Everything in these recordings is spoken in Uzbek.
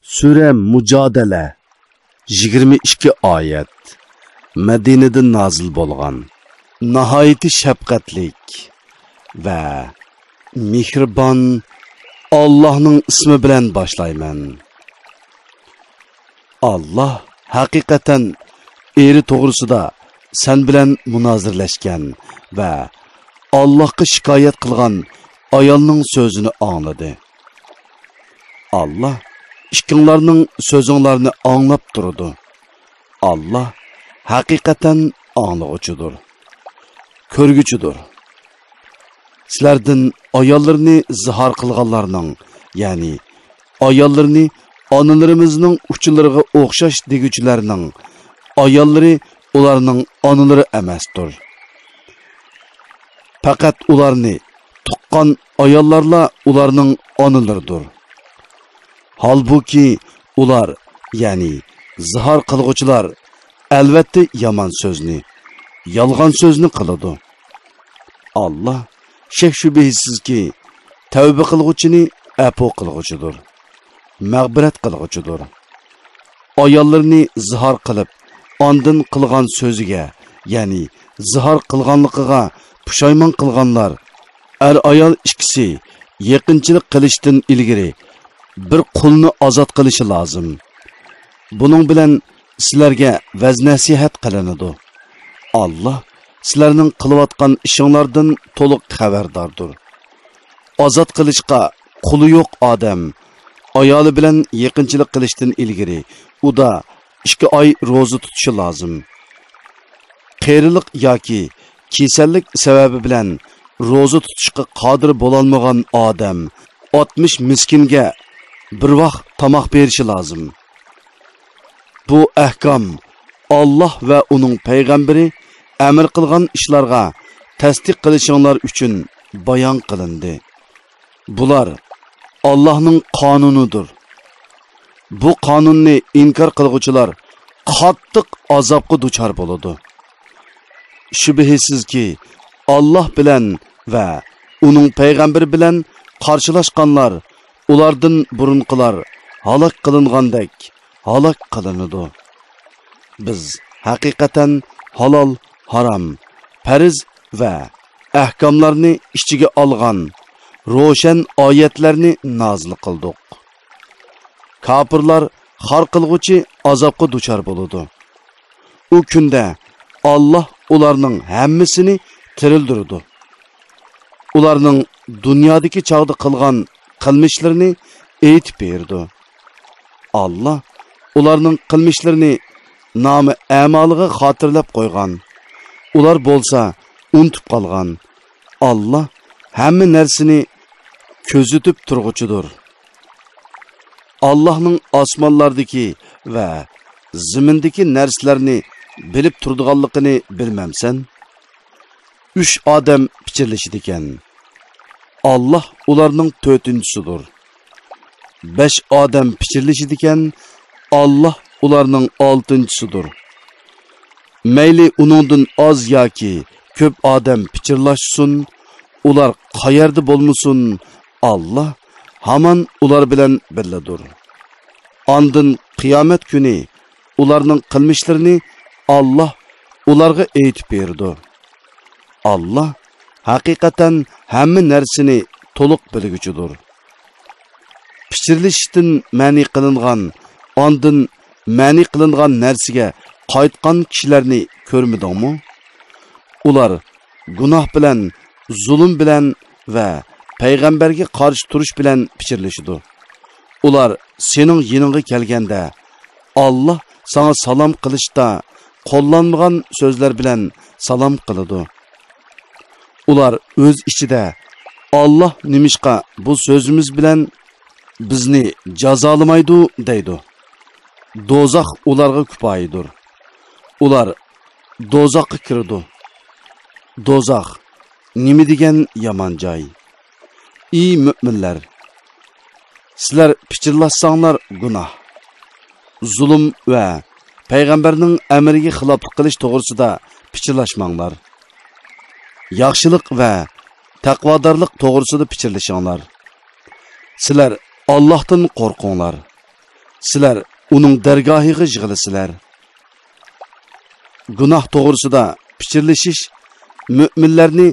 Sure Mujadala 22 oyat Madinadan nozil bo'lgan. Nihoyatda shafqatlik va mehribon Allohning ismi bilan boshlayman. Allah haqiqatan eri to'g'risida sen bilan munozirlashgan va Allohga shikoyat qilgan ayolning so'zini angladi. Allah ikkinglarning so'zinglarni anglab turdi. Allah haqiqatan anglag'uchidir, ko'rguchidir. Sizlardan ayollarni zihar qilganlarning, ya'ni ayollarni onalarimizning uchilariga o'xshash deguchilarning ayollari ularning onalari emasdir. Faqat ularni tuqqan ayollarla ularning onalaridir. Halbuki ular, ya'ni zihar qilg'uvchilar albatta yomon so'zni, yolg'on so'zni qiladi. Allah shak shubhisizki tavba qilg'uvchini afo qilg'uvchidir, mag'firat qilg'uvchidir. Ayollarni zihar qilib, ondan qilgan so'ziga, ya'ni zihar qilganligiga pushaymon qilganlar, ayol ikkisi yaqinchilik qilishdan ilgari bir qulni ozod qilishi lozim. Buning bilan sizlarga vaz nasihat qilinadi. Allah sizlarning qilayotgan ishinglardan to'liq xabardordir. Ozod qilishga quli yo'q odam ayoli bilan yaqinchilik qilishdan ilgari uda 2 oy roza tutishi lozim. Qeyrilik yoki kasallik sababi bilan roza tutishga qodir bo'lolmagan odam 60 miskinga bir vaqt tomoq berishi lozim. Bu ahkam Allah va uning payg'ambari amr qilgan ishlarga tasdiq qilishinglar uchun bayon qilindi. Bular Allohning qonunidir. Bu qonunni inkor qilguvchilar qattiq azobga duchor bo'ladi. Shubhisizki Allah bilan va uning payg'ambari bilan qarshilashganlar ulardan burunqilar halok qilingandek halok qilinadi. Biz haqiqatan halol, haram, farz va ahkamlarni ichiga olgan ro'shan oyatlarni nozil qildik. Kafirlar xor qilg'uchi azobga duchor bo'ladi. U kunda Allah ularning hammasini tirildirdi. Ularning dunyodagi chog'da qilgan qilmishlarini aytib berdi. Allah ularning qilmishlarini nomi amaliga xotirlab qo'ygan. Ular bo'lsa unutib qolgan. Allah hamma narsani ko'zitib turg'uchidir. Allohning osmonlardagi va zimindagi narsalarni bilib turadiganligini bilmamsan? 3 odam pichirlashdi ekan. Allah ularning 4-chisidir. 5 odam pichirlashdi ekan. Allah ularning 6-chisidir. Mayli uningdan oz yoki ko'p odam pichirlashsin, ular qayerda bo'lmasin, Allah hamon ular bilan birladir. Ondan qiyomat kuni ularning qilmishlarini Allah ularga aytib berdi. Allah haqiqatan hamma narsani to'liq bilguchidir. Pichirlashdan ma'ni qilingan, ondan ma'ni qilingan narsaga qaytgan kishilarni ko'rmadingmi? Ular gunoh bilan, zulm bilan va payg'ambarga qarshi turish bilan pichirlashdi. Ular sening yiningga kelganda Allah sana salom qilishda qo'llanmagan so'zlar bilan salom qiladi. Ular o'z ichida Allah nimishqa bu so'zimiz bilan bizni jazolamaydi deydi. Dozoq ularga kupoyidir. Ular dozoqqa kirdi. Dozoq nima degan yomon joy. Ey mu'minlar, sizlar pichirlashsanglar gunoh, zulm va payg'ambarning amriga xiloflik qilish to'g'risida pichirlashmanglar. Yaxshilik va taqvodorlik to'g'risida pichirlashinglar. Sizlar Allohdan qo'rqinglar. sizlar uning dargohiga yig'ilasizlar. Gunoh to'g'risida pichirlashish mo'minlarni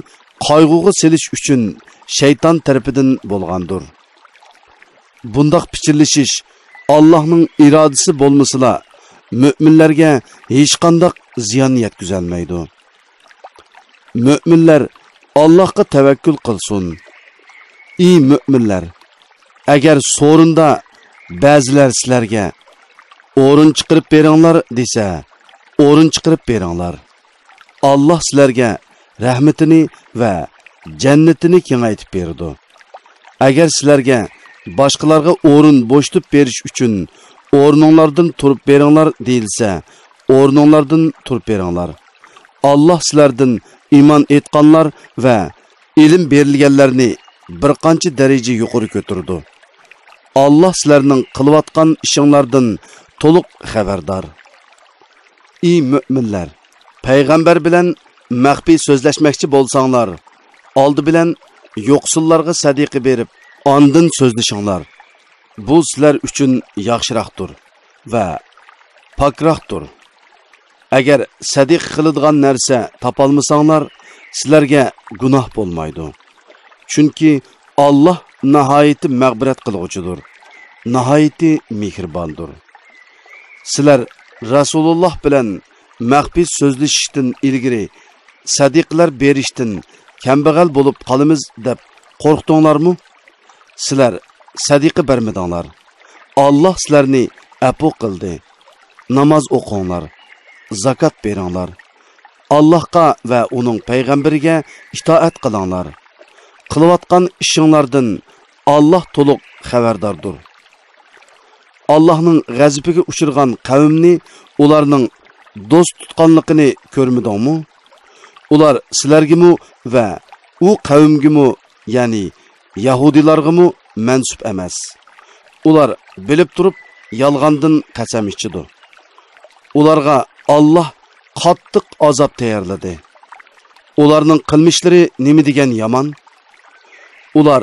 qayg'uga selish uchun shayton tarafidan bo'lgandir. Bundaq pichirlashish Allohning irodasi bo'lmasala mo'minlarga hech qanday ziyon yetkazolmaydi. Mo'minlar Allohga tavakkul qilsin. Ey mo'minlar, agar so'rinda ba'zilar sizlarga o'rin chiqarib beringlar desa, o'rin chiqarib beringlar. Alloh sizlarga rahmatini va jannatini kengaytib berdi. Agar sizlarga boshqalarga o'rin bo'shtib berish uchun o'rninglardan turib beringlar deyilsa, o'rninglardan turib beringlar. Alloh sizlardan iymon etganlar va ilm berilganlarni bir qancha daraja yuqori ko'tardi. Alloh sizlarning qilayotgan ishinglardan to'liq xabardor. Ey mo'minlar, payg'ambar bilan maxfiy so'zlashmoqchi bo'lsanglar, oldi bilan yo'qsullarga sadiqa berib, ondan so'zlashinglar. Bu sizlar uchun yaxshiroqdir va pokroqdir. Agar sadiq qiladigan narsa topolmasanglar, sizlarga gunoh bo'lmaydi. Chunki Alloh nihoyatda mag'firat qiluvchidir, nihoyatda mehribondir. Sizlar Rasululloh bilan maxfiy so'zlashishdan ilgari sadiqlar berishdan kambag'al bo'lib qolamiz deb qo'rqdinglarmi? Sizlar sadiqa bermadinglar. Alloh sizlarni afu qildi. Namoz o'qinglar, zakot beringlar. Allohga va uning payg'ambariga itoat qilinglar. Qilayotgan ishinglardan Alloh to'liq xabardordir. Allohning g'azabiga uchirgan qavmni ularning do'st tutganligini ko'rmadingmi? Ular sizlargimi va u qavmgimi, ya'ni Yahudilargimi mansub emas. Ular bilib turib yolg'ondan qasam ichidi. Ularga Alloh qattiq azob tayyorladi. Ularning qilmishlari nima degan yomon? Ular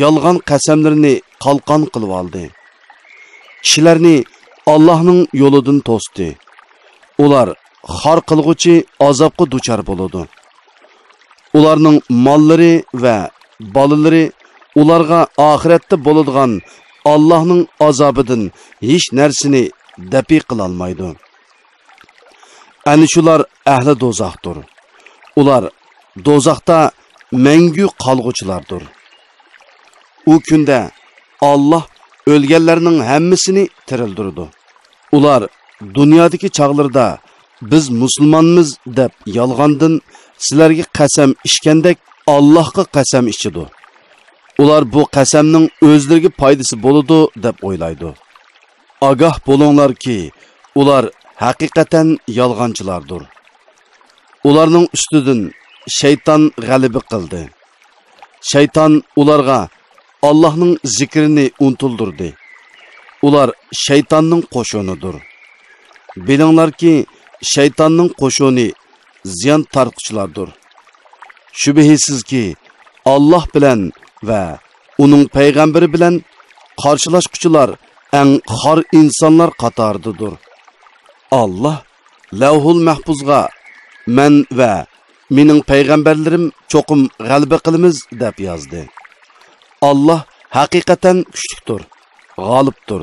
yolg'on qasamlarini qalqon qilib oldi. Kishilarni Allohning yo'lidan to'sdi. Ular xor qilg'uchi azobga duchor bo'ladi. Ularning mollari va bolalari ularga oxiratda bo'ladigan Allohning azobidan hech narsani dafi qila olmaydi. Ana shular ahli do'zaxdir. Ular do'zaxda mangu qolg'uchilardir. U kunda Alloh o'lganlarning hammasini tirildirdi. Ular dunyodagi chaqlarda biz musulmonmiz deb yolg'ondan sizlarga qasam ichgandek Allohga qasam ichidi. Ular bu qasamning o'zlariga foydasi bo'ladi deb o'ylaydi. Ogoh bo'linglarki, ular haqiqatan yolg'onchilardir. Ularning ustidan shayton g'alaba qildi. Shayton ularga Allohning zikrini unutuldirdi. Ular shaytonning qo'shonidir. Bilinglarki, shaytonning qo'shoni ziyon tartuvchilardir. Shubhisizki, Alloh bilan va uning payg'ambari bilan qarshilashquchilar eng xor insonlar qatoridadir. Alloh Lavhul Mahfuzga men va mening payg'ambarlarim cho'qim g'alaba qilamiz deb yozdi. Alloh haqiqatan kuchlidir, g'olibdir.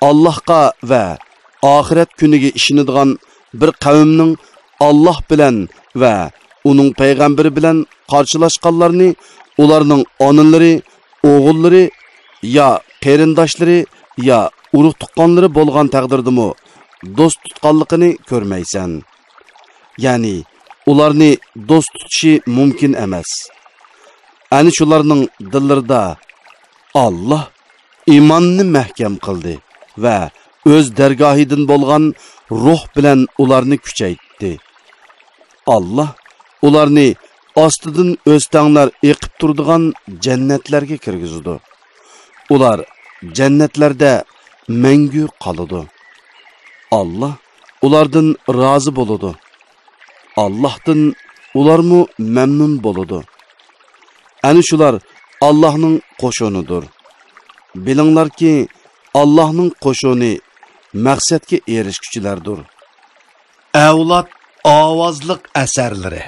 Allohga va oxirat kuniga ishonadigan bir qavmning Alloh bilan va uning payg'ambari bilan qarshilashganlarni ularning onalari, o'g'illari ya qarindoshlari ya urug' tuqqanlari bo'lgan taqdirdimi do'st tutganligini ko'rmaysan. Ya'ni ularni do'st tutishi mumkin emas. Ani shularning dillarida Alloh iymonni mahkam qildi va o'z dargohidan bo'lgan ruh bilan ularni kuchaytdi. Alloh ularni ostidan o'stanglar eqib turadigan jannatlarga kirgizdi. Ular jannatlarda mangu qoladi. Alloh ulardan rozi bo'ladi. Allohdan ularmu mamnun bo'ladi. Ana shular Allohning qo'shonidir. Bilinglarki, Allah'ның qo'shuni maqsadga erishguchilardir. Avlod ovozliq asarlari.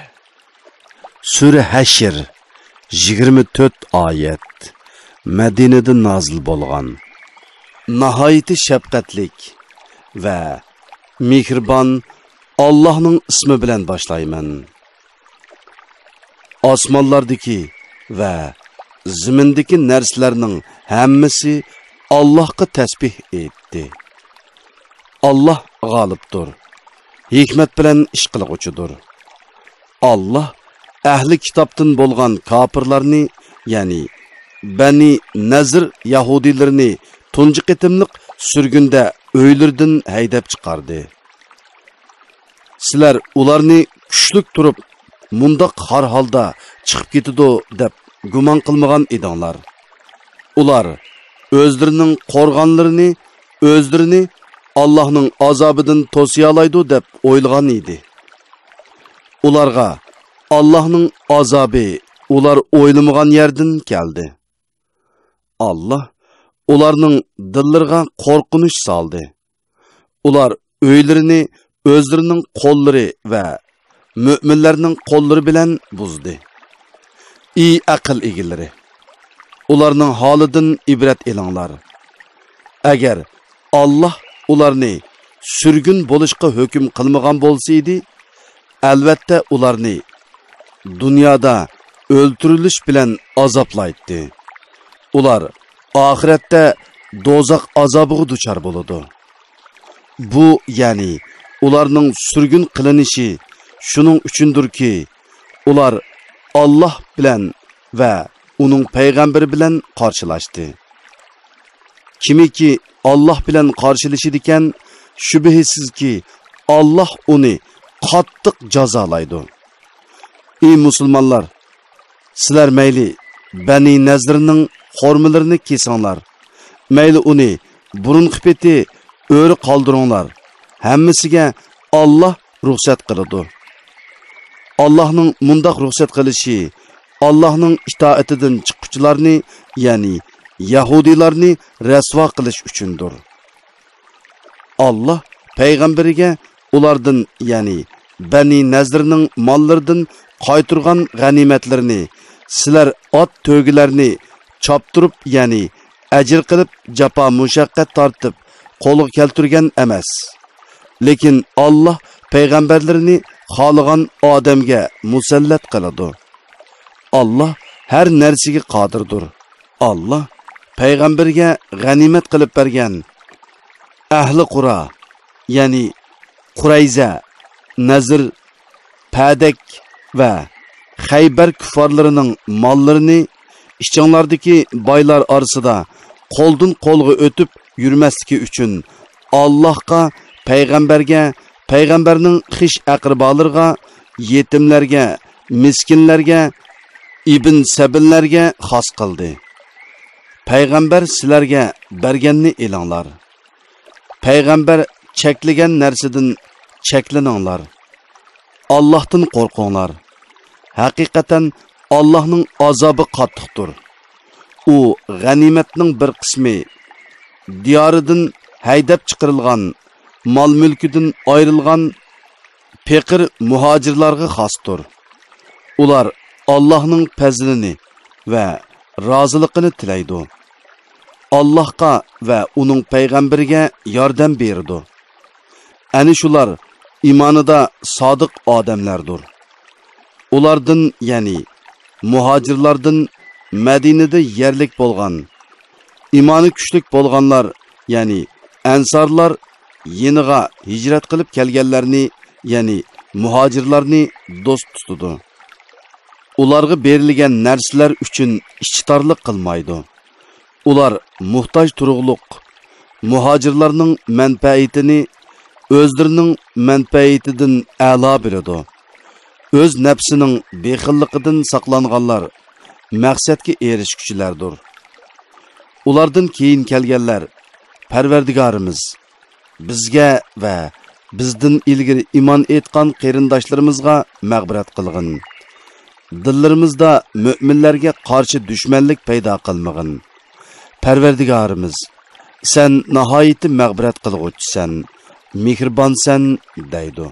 Sura Hashr 24 oyat. Madinada nozil bo'lgan. Nihoyat shafqatlik va mehribon Allah'ның ismi bilan boshlayman. Osmonlardagi va zimindagi narsalarning hammasi Allah'a tasbih etdi. Allah g'olibdir. Hikmat bilan ish qiluvchidir. Allah ahli kitobdan bo'lgan kofirlarni, ya'ni Bani Nazir Yahudilarni tunji qitimliq surgunda o'ylardan haydab chiqardi. Sizlar ularni kuchlik turib, mundaq har holda chiqib ketidi deb gumon qilmagan edinglar. Ular o'zlarining qo'rg'onlarini, o'zlarini Allohning azobidan to'siya oladi deb o'ylagan edi. Ularga Allohning azobi ular o'ylamagan yerdan keldi. Allah ularning dillariga qo'rqinish soldi. Ular o'ylarini o'zlarining qo'llari va mu'minlarning qo'llari bilan buzdi. Ey aql egalari, ularning holidan ibrat elinglar. Agar Allah ularni surgun bo'lishga hukm qilmagan bo'lsa edi, albatta ularni dunyoda o'ltirilish bilan azoblaydi. Ular oxiratda dozoq azobiga duchor bo'ladi. Bu ya'ni ularning surgun qilinishi shuning uchundirki, ular Allah bilan va uning payg'ambari bilan qarshilashdi. Kimiki Allah bilan qarshilashadigan, shubhisizki Allah uni qattiq jazolaydi. Ey musulmonlar, sizlar mayli Bani Nazirning xormalarini kesinglar, mayli uni burun qipeti o'ri qoldiringlar. Hammasiga Allah ruxsat qiladi. Allah'ның mundaq ruxsat qilishi Allah'ның itoatidan chiquvchilarni, ya'ni Yahudilarni rasvo qilish uchundir. Allah payg'ambariga ulardan, ya'ni Bani Nazirning mollaridan qaytirgan g'animatlarni, sizlar ot to'gilarni choptirib, ya'ni ajr qilib, jafo mushaqqat tortib qo'lga keltirgan emas. Lekin Allah payg'ambarlarini xohlagan odamga musallat qiladi. Allah har narsaga qodirdir. Allah payg'ambarga g'animat qilib bergan ahli Qura, ya'ni Qurayza, Nazir, Padak va Xaybar kuffarlarining mollarini ishchanlardagi boylar orasida qo'ldan qo'lga o'tib yurmasligi uchun Allohga, payg'ambarga, payg'ambarning xish aqribolariga, yetimlarga, miskinlarga, ibn sabillarga xos qildi. Payg'ambar sizlarga berganni elinglar. Payg'ambar cheklagan narsadan cheklaninglar. Allohdan qo'rqinglar. Haqiqatan Allohning azobi qattiqdir. U g'animatning bir qismi diyoridan haydab chiqarilgan, mol mulkidan ayrilgan faqir muhojirlarga xosdir. Ular Allohning fazlini va roziligini tilaydi. Allohga va uning payg'ambariga yordam berdi. Ani shular imonida sodiq odamlardir. Ulardan, ya'ni muhojirlardan Madinada yerlik bo'lgan, imoni kuchlik bo'lganlar, ya'ni ansarlar yeniga hijrat qilib kelganlarni, ya'ni muhojirlarni do'st tutdi. Ularga berilgan narsalar uchun ishchitorlik qilmaydi. Ular muhtoj turug'liq muhojirlarning manfaatini o'zlarining manfaatidan a'lo biladi. O'z nafsining bexilligidan saqlanganlar maqsadga erishguchilardir. Ulardan keyin kelganlar, Parvardigorimiz bizga va bizdan ilgari iymon etgan qarindoshlarimizga mag'firat qilgin. Dillarimizda mu'minlarga qarshi dushmanlik paydo qilmag'in. Parvardigorimiz sen nihoyatda mag'firat qilg'uvchisan, mehribonsan deydi.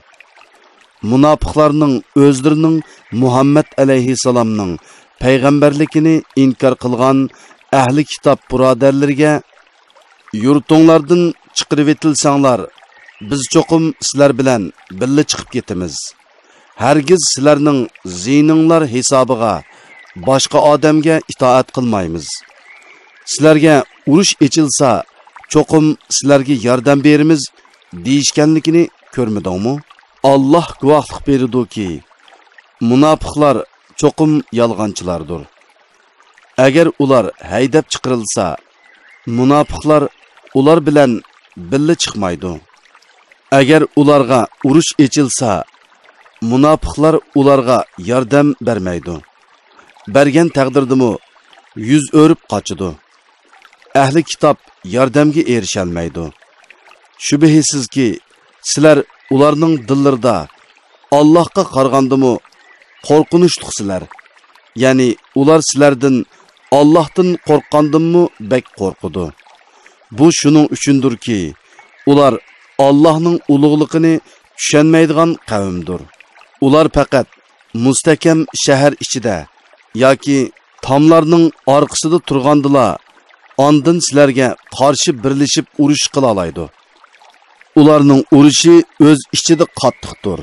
Munofiqlarning o'zlarining Muhammad alayhissalomning payg'ambarligini inkor qilgan ahli kitob birodarlarga yurtinglardan chiqirib etilsanglar, biz cho'qim sizlar bilan birga chiqib ketamiz. Hargiz sizlarning zininglar hisobiga boshqa odamga itoat qilmaymiz. Sizlarga urush echilsa, cho'qim sizlarga yordam beramiz deyishganligini ko'rmadingmi? Alloh guvohlik berdi-ki, munofiqlar cho'qim yolg'onchilardir. Agar ular haydab chiqarilsa, munofiqlar ular bilan birga chiqmaydi. Agar ularga urush echilsa, munofiqlar ularga yordam bermaydi. Bergan taqdirdimi yüz o'rib qochidi. Ahli kitob yordamga erisholmaydi. Shubhisizki, sizlar ularning dillarida Allohga qaragandimi qo'rqinchliqsizlar. Ya'ni ular sizlardan Allohdan qo'rqqandimmi bek qo'rqidi. Bu shuning uchundirki, ular Allohning ulug'ligini tushunmaydigan qavmdir. Ular faqat mustahkam shahar ichida yoki tomlarning orqasida turgandila, ondan sizlarga qarshi birlashib urush qila oladi. Ularning urushi o'z ichida qattiqdir.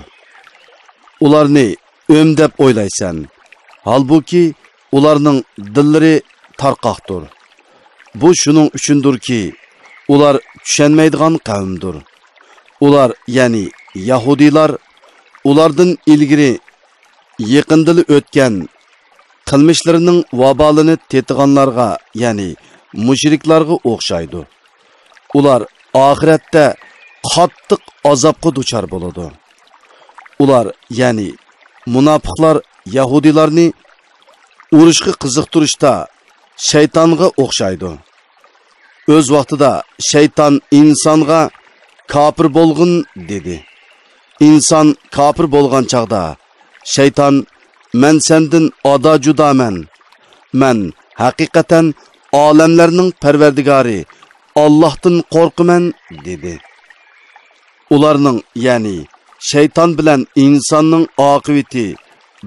Ularni o'm deb o'ylaysan. Halbuki ularning dillari tarqoqdir. Bu shuning uchundirki, ular tushunmaydigan qavmdir. Ular, ya'ni Yahudilar, ulardan ilgari yaqindili o'tgan qilmishlarining vabolini tetiganlarga, ya'ni mushriklarga o'xshaydi. Ular oxiratda qattiq azobga duchor bo'ladi. Ular, ya'ni munofiqlar Yahudilarni urushga qiziqtirishda shaytonga o'xshaydi. O'z vaqtida shayton insonga kafir bo'lg'in dedi. İnson kafir bo'lgan chaqda shayton men sendan ado judaman. Men haqiqatan olamlarning parvardigori Allohdan qo'rqaman dedi. Ularning, ya'ni shayton bilan insonning oqibati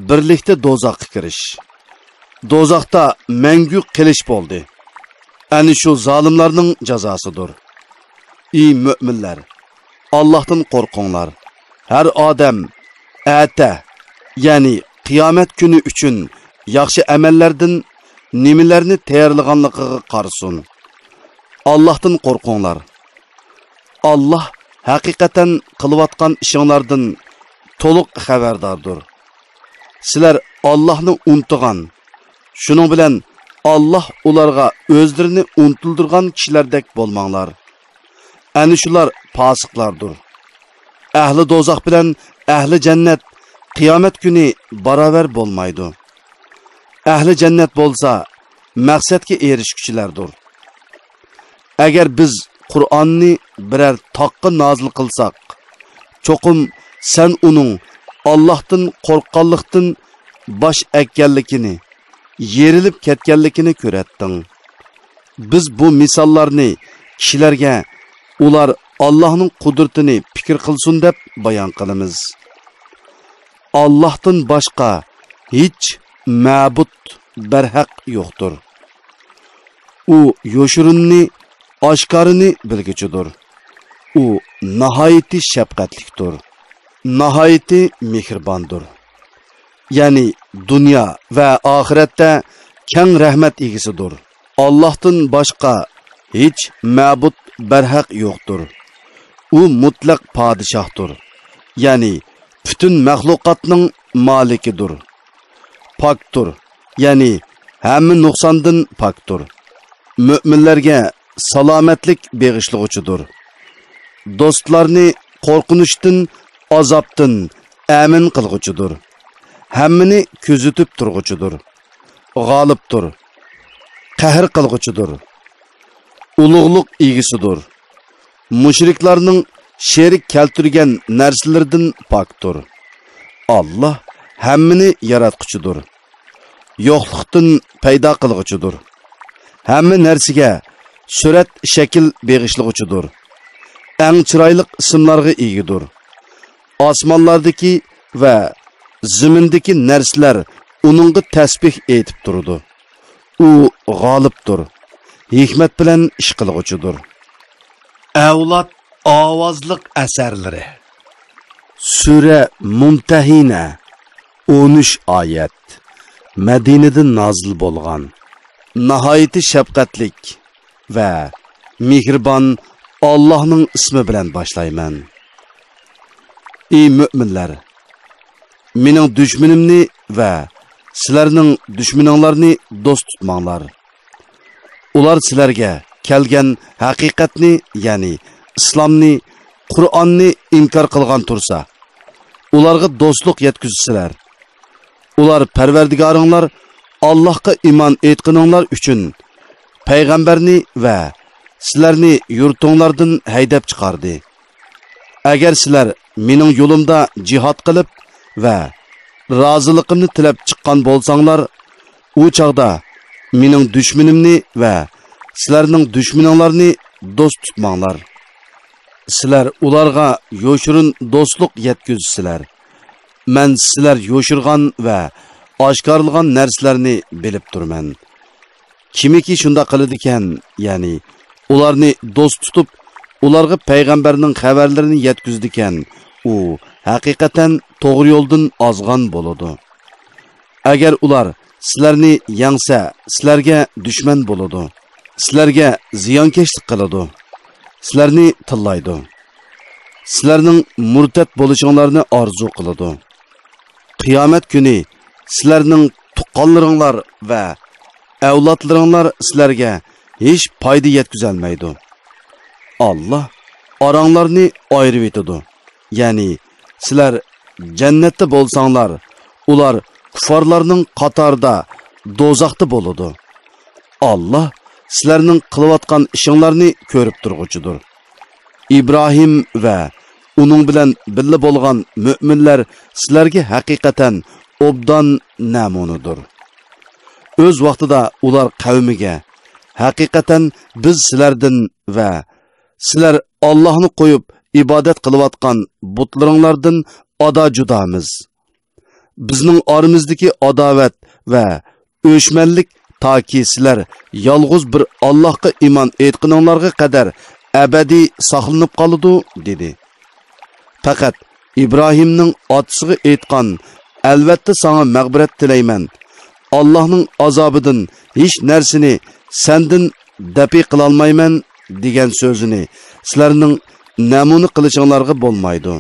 birlikda do'zaxga kirish. Do'zaxda mangu qilish bo'ldi. Ani shu zolimlarning jazosidir. Ey mu'minlar, Allohdan qo'rqinglar. Har odam ata, ya'ni qiyomat kuni uchun yaxshi amallardan nimalarni tayyorlaganligiga qarasin. Allohdan qo'rqinglar. Alloh haqiqatan qilayotgan ishinglardan to'liq xabardordir. Sizlar Allohni unutgan, shuning bilan Alloh ularga o'zlarini unutildirgan kishilardek bo'lmanglar. Ani shular fosiqlardir. Ahli do'zax bilan ahli jannat qiyomat kuni barobar bo'lmaydi. Ahli jannat bo'lsa, maqsadga erishguchilardir. Agar biz Qur'onni biror toqqa nozil qilsak, cho'qim sen uning Allohdan qo'rqqanlikdan bosh ekkanligini, yerilib ketganligini ko'ratding. Biz bu misollarni kishilarga ular Allohning qudratini fikr qilsin deb bayon qilamiz. Allohdan boshqa hech ma'bud barhaq yo'qdir. U yoshirinni, oshkorini bilguchidir. U nihoyatda shafqatlikdir, nihoyatda mehribondir. Ya'ni dunyo va oxiratda keng rahmat egisidir. Allohdan boshqa hech ma'bud barhaq yo'qdir. U mutlaq podshohdir. Ya'ni butun maxluqotning malikidir. Pokdir. Ya'ni hamma nuqsondan pokdir. Mu'minlarga salomatlik beg'ishlovchidir. Do'stlarni qo'rqinishdan, azobdan amin qilguchidir. Hammani kuzatib turguchidir. G'olibdir. Qahr qilguchidir. Ulug'liq egisidir. Mushriklarning sherik keltirgan narsalardan pokdir. Alloh hammani yaratquchidir. Yo'qlikdan paydo qilguchidir. Hamma narsaga surat shakl beg'ishlig'uchidir. Eng chiroyli ismlarga egidir. Osmonlardagi va zimindagi narsalar uningga tasbih aytib turdi. U g'olibdir. Hikmat bilan ish qilg'uchidir. Avlod ovozliq asarlari. Sura Mumtahina 13 oyat. Madinada nozil bo'lgan. Nihoyatda shafqatlik va mehribon Allohning ismi bilan boshlayman. Ey mu'minlar, mening dushmanimni va sizlarning dushmaninglarni do'st tutmanglar. Ular sizlarga kelgan haqiqatni, ya'ni islomni, Qur'onni inkor qilgan tursa, ularga do'stlik yetkazsizlar. Ular Parvardigoringlar Allohga iymon etqininglar uchun payg'ambarni va sizlarni yurtinglardan haydab chiqardi. Agar sizlar mening yo'limda jihad qilib va roziligimni tilab chiqqan bo'lsanglar, u chaqda mening dushmanimni va sizlarning dushmaninglarni do'st tutmanglar. Sizlar ularga yo'shirin do'stlik yetkazsizlar. Men sizlar yo'shirgan va oshkorlagan narsalarni bilib turman. Kimiki shunda qiladi ekan, ya'ni ularni do'st tutib, ularga payg'ambarning xabarlarini yetkazdi ekan, u haqiqatan to'g'ri yo'ldan ozg'an bo'ladi. Agar ular sizlarni yangsa, sizlarga dushman bo'ladi. Sizlarga ziyonkashlik qiladi. Sizlarni tillaydi. Sizlarning murtad bo'lishinglarni orzu qiladi. Qiyomat kuni sizlarning tuqqanlaringlar va avlodlaringlar sizlarga hech foyda yetkazolmaydi. Allah oranglarni ayirib etadi. Ya'ni sizlar jannatda bo'lsanglar, ular kuffarlarning qatorida do'zaxda bo'ladi. Allah sizlarning qilayotgan ishinglarni ko'rib turg'uchidir. İbrahim va uning bilan birga bo'lgan mu'minlar sizlarga haqiqatan obdan namunadir. O'z vaqtida ular qavmiga haqiqatan biz sizlardan va sizlar Allohni qo'yib ibodat qilayotgan butlaringlardan ada judamiz. Bizning oramizdagi adovat va o'shmanlik toki sizlar yolg'iz bir Allohga iymon etqininglarga qadar abadiy saqlanib qoladi dedi. Faqat İbrahimning otasiga aytgan, albatta sana mag'firat tilayman. Allohning azobidan hech narsani sendan dafi qila olmayman degan so'zini sizlarning namuna qilishinglarga bo'lmaydi.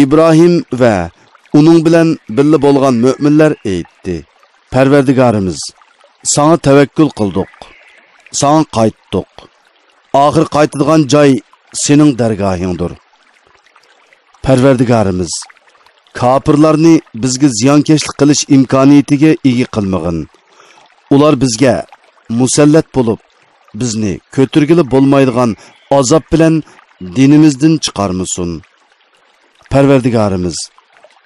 İbrahim va uning bilan birga bo'lgan mu'minlar aytdi: Parvardigorimiz, sana tavakkul qildik. Sana qaytdik. Oxir qaytadigan joy sening dargohingdir. Parvardigorimiz, kafirlarni bizga ziyonkashlik qilish imkoniyatiga ega qilmag'in. Ular bizga musallat bo'lib, bizni ko'tirgili bo'lmaydigan azob bilan dinimizdan chiqarmasin. Parvardigorimiz,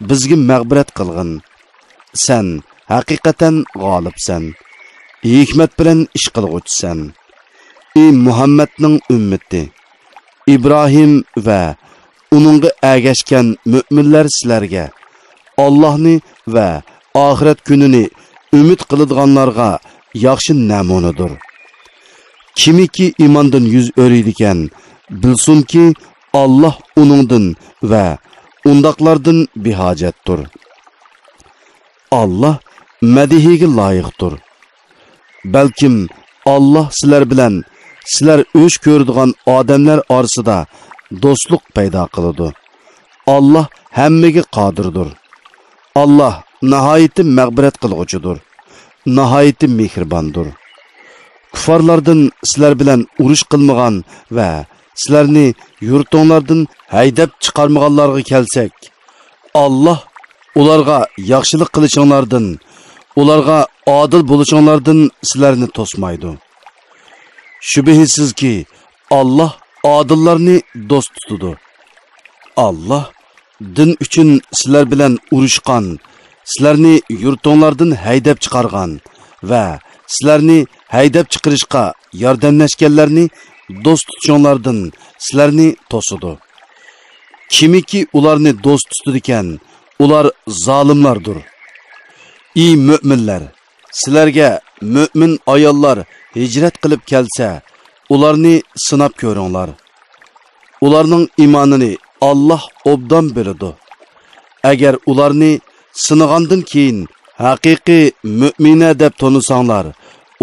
bizga mag'firat qilgin. Sen haqiqatan g'olibsan. Hikmat bilan ish qilg'uvchisan. Ey Muhammadning ummati, İbrahim va uningga agashgan mu'minlar sizlarga Allohni va oxirat kunini umid qiladiganlarga yaxshi namunadir. Kimiki iymondan yuz o'riydigan, bilsinki Alloh uningdan va undaqlardan behojatdir. Allah madihiga loyiqdir. Balkim Allah sizlar bilan sizlar o'sh ko'radigan odamlar orasida do'stlik paydo qiladi. Allah hammaga qodirdir. Allah nihoyatda mag'firat qilg'uchidir. Nihoyatda mehribondir. Kuffarlardan sizlar bilan urush qilmagan va sizlarni yurtinglardan haydab chiqarmaganlarga kelsak, Allah ularga yaxshilik qilishinglardan, ularga adil bo'lishinglardan sizlarni to'smaydi. Shubhisizki Allah adillarni do'st tutadi. Allah din uchun sizlar bilan urushgan, sizlarni yurtinglardan haydab chiqargan va sizlarni haydab chiqarishga yordamlashganlarni do'st tutishinglardan sizlarni to'sidi. Kimiki ularni do'st tutdi ekan, ular zolimlardir. Ey mu'minlar, sizlarga mu'min ayollar hijrat qilib kelsa, ularni sinab ko'ringlar. Ularning iymonini Allah obdan biladi. Agar ularni sinagandan keyin haqiqiy mu'mina deb tonisanglar,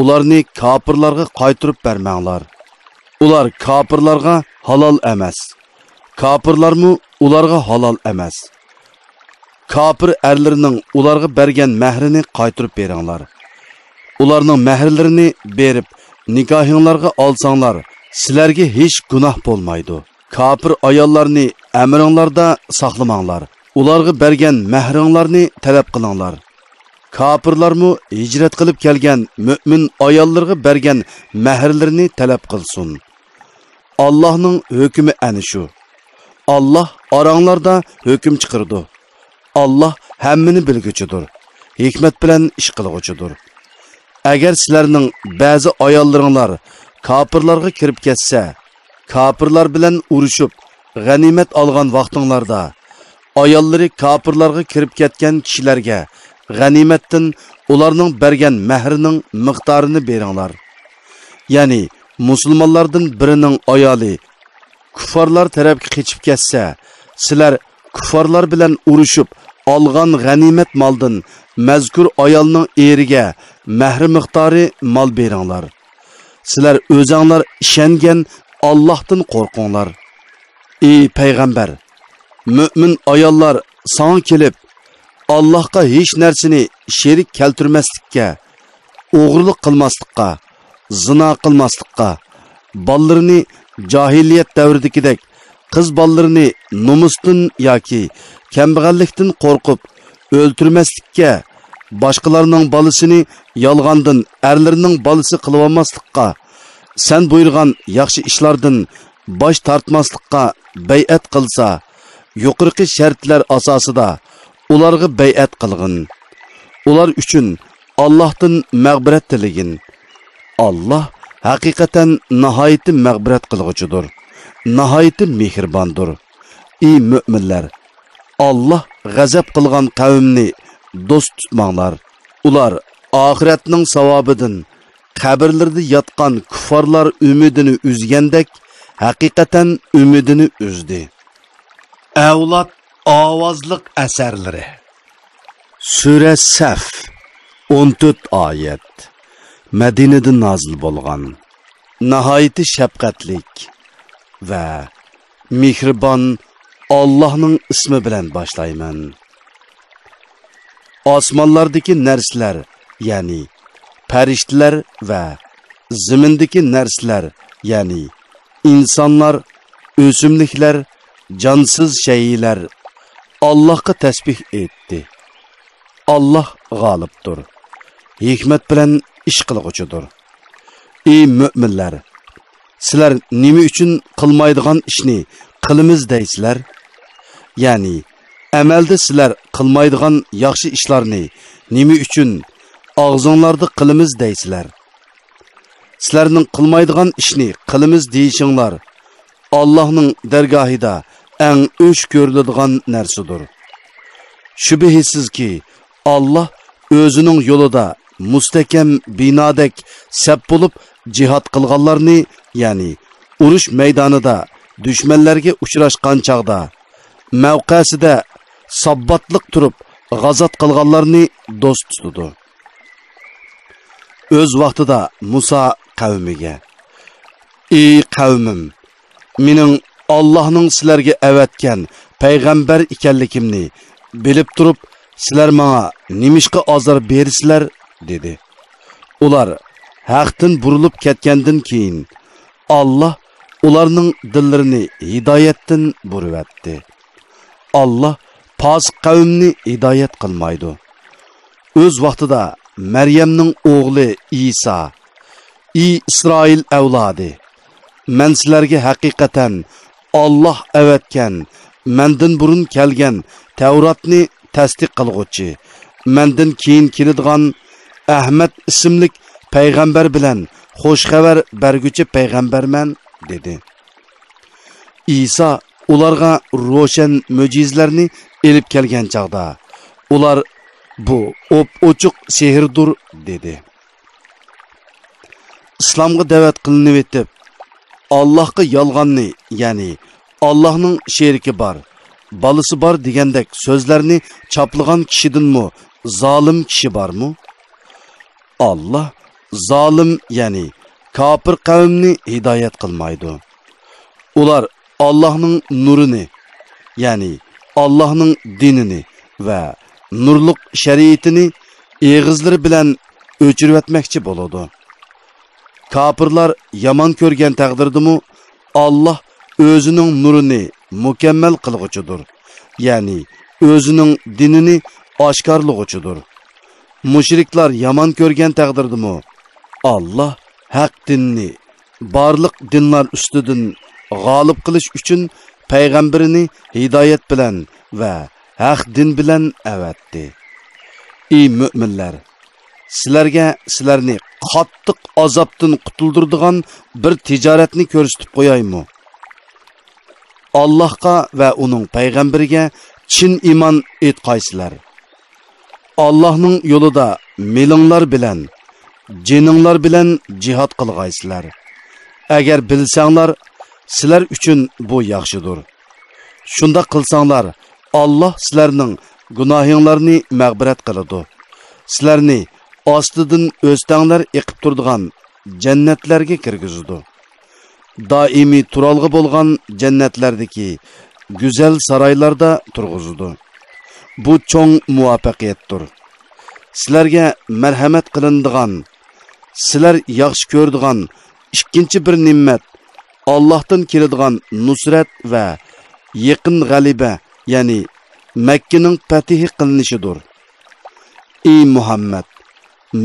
ularni kofirlarga qaytirib bermanglar. Ular kofirlarga halol emas. Kofirlarmi ularga halol emas. Kafir erlerining ularga bergan mahrini qaytirib beringlar. Ularning mahrlarini berib, nikohinglarga olsanglar, sizlarga hech gunoh bo'lmaydi. Kafir ayollarni amringlarda saqlamanglar. Ularga bergan mahringlarni talab qilinglar. Kafirlarmi hijrat qilib kelgan mu'min ayollarga bergan mahrlarini talab qilsin. Allohning hukmi ana shu. Allah aranglarda hukm chiqirdi. Allah hammani bilguchidir. Hikmat bilan ish qilguchidir. Agar sizlarning ba'zi ayollaringlar kafirlarga kirib ketsa, kafirlar bilan urushib, g'animat olgan vaqtinglarda ayollari kafirlarga kirib ketgan kishilarga g'animatdan ularning bergan mahrining miqdorini beringlar. Ya'ni musulmonlardan birining ayoli kuffarlar tarafga qochib ketsa, sizlar kuffarlar bilan urushib olgan g'animat moldan mazkur ayolning eriga mahri miqdori mol beringlar. Sizlar o'zinglar ishongan Allohdan qo'rqinglar. Ey payg'ambar, mu'min ayollar sana kelib Allohga hech narsani sherik keltirmaslikka, o'g'rilik qilmaslikka, zina qilmaslikka, bolalarini jahiliyat davridagidek qiz bolalarini nomusdan yoki kambag'allikdan qo'rqib o'ltirmaslikka, boshqalarning bolasini yolg'ondan erlarining bolasi qilib olmaslikka, sen buyurgan yaxshi ishlardan bosh tortmaslikka bay'at qilsa, yuqorqi shartlar asosida ularga bay'at qilgin. Ular uchun Allohdan mag'firat tiligin. Allah haqiqatan nihoyat mag'firat qilguchidir, nihoyat mehribondir. Ey mu'minlar, Allah g'azab qilgan qavmni do'st tutmanglar. Ular oxiratning savobidan qabrlarda yotgan kuffarlar umidini uzgandek haqiqatan umidini uzdi. Avlod ovozliq asarlari. Sura Saf 14 oyat. Madinada nozil bo'lgan. Nihoyat shafqatlik va mehribon Allohning ismi bilan boshlayman. Osmonlardagi narsalar, ya'ni farishtalar va zimindagi narsalar, ya'ni insonlar, o'simliklar, jonsiz shaylar Allohga tasbih etdi. Allah g'olibdir. Hikmat bilan ish qilguchidir. Ey mu'minlar, sizlar nima uchun qilmaydigan ishni qilamiz deysizlar? Ya'ni amalda sizlar qilmaydigan yaxshi ishlarni nima uchun og'zinglarda qilamiz deysizlar? Sizlarning qilmaydigan ishni qilamiz deyishinglar Allohning dargohida eng o'ch ko'riladigan narsadir. Shubhisizki Allah o'zining yo'lida mustahkam binodek sap bo'lib jihad qilganlarni, ya'ni urush maydonida dushmanlarga uchrashgan chaqda mavqasida sabbatliq turib g'azot qilganlarni do'st tutdi. O'z vaqtida Musa qavmiga: "Ey qavmim, mening Allohning sizlarga avatgan payg'ambar ekanligimni bilib turib, sizlar menga nimishqa azor bersizlar?" dedi. Ular haqdan burilib ketgandan keyin Allah ularning dillarini hidoyatdan burvatdi. Allah fosiq qavmni hidoyat qilmaydi. O'z vaqtida Maryamning o'g'li Isa, "Ey Isroil avlodi, men sizlarga haqiqatan Allah avatgan, mendan burun kelgan Tavratni tasdiq qilguvchi, mendan keyin keladigan Ahmad ismli payg'ambar bilan xo'sh xabar berguchi payg'ambarman dedi. İsa ularga ro'shan mo'jizlarni elib kelgan chaqda ular bu ochiq sehrdir dedi. İslamga da'vat qilinib etib, Allohga yolg'onni, ya'ni Allohning sheriki bor, balisi bor degandek so'zlarni chaplagan kishidinmi zolim kishi bormi? Allah zolim, ya'ni kafir qavmni hidoyat qilmaydi. Ular Allah'ның nurini, ya'ni Allah'ның dinini va nurluq shariatini eg'izlari bilan o'chirib etmoqchi bo'ladi. Kafirlar yomon ko'rgan taqdirdimi Allah o'zining nurini mukammal qilg'uchidir, ya'ni o'zining dinini oshkorlug'uchidir. Mushriklar yomon ko'rgan taqdirdimi Allah haq dinni barliq dinlar ustidan g'olib qilish uchun payg'ambarini hidoyat bilan va haq din bilan avatdi. Ey mu'minlar, sizlarni qattiq azobdan qutuldiradigan bir tijoratni ko'rsatib qo'yaymi? Allohga va uning payg'ambariga chin iymon etqaysizlar. Allohning yo'lida melinglar bilan, jininglar bilan jihad qilgaysizlar. Agar bilsanglar, sizlar uchun bu yaxshidir. Shunda qilsanglar, Allah sizlarning gunohinglarni mag'firat qiladi. Sizlarni ostidan o'stanglar eqib turadigan jannatlarga kirgizadi. Doimiy turalg'i bo'lgan jannatlardagi go'zal saroylarda turg'izadi. Bu cho'ng muvaffaqiyatdir. Sizlarga marhamat qilinadigan, sizlar yaxshi ko'radigan ikkinchi bir ne'mat Allohdan keladigan nusrat va yaqin g'alaba, ya'ni Makkaning fatihi qilinishidir. Ey Muhammad,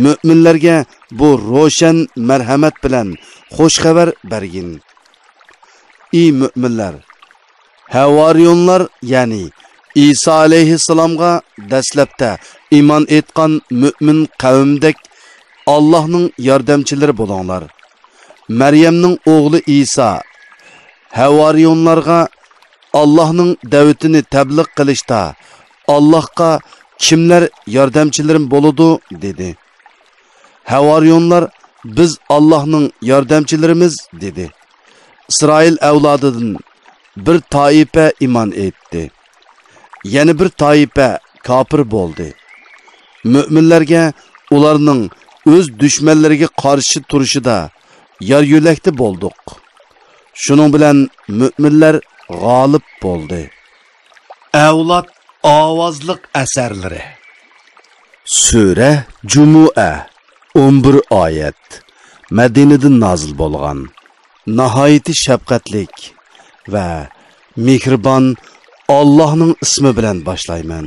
mu'minlarga bu ro'shan marhamat bilan xo'sh xabar bergin. Ey mu'minlar, havariyonlar, ya'ni İsa alayhissalomga dastlabda iymon etgan mu'min qavmdek Allohning yordamchilari bo'linglar. Maryamning o'g'li İsa havariyonlarga Allohning da'vatini tabliq qilishda Allohga kimlar yordamchilarim bo'ladi dedi. Havariyonlar biz Allohning yordamchilarimiz dedi. İsrail avlodidan bir toifa iymon etdi. Yana bir toifa kafir bo'ldi. Mu'minlarga ularning o'z dushmanlariga qarshi turishida yer yo'lakda bo'ldik. Shuning bilan mu'minlar g'olib bo'ldi. Avlod ovozliq asarlari. Sura Jumu'a 11 oyat. Madinadan nozil bo'lgan. Nihoyat shafqatlik va mehribon Allohning ismi bilan boshlayman.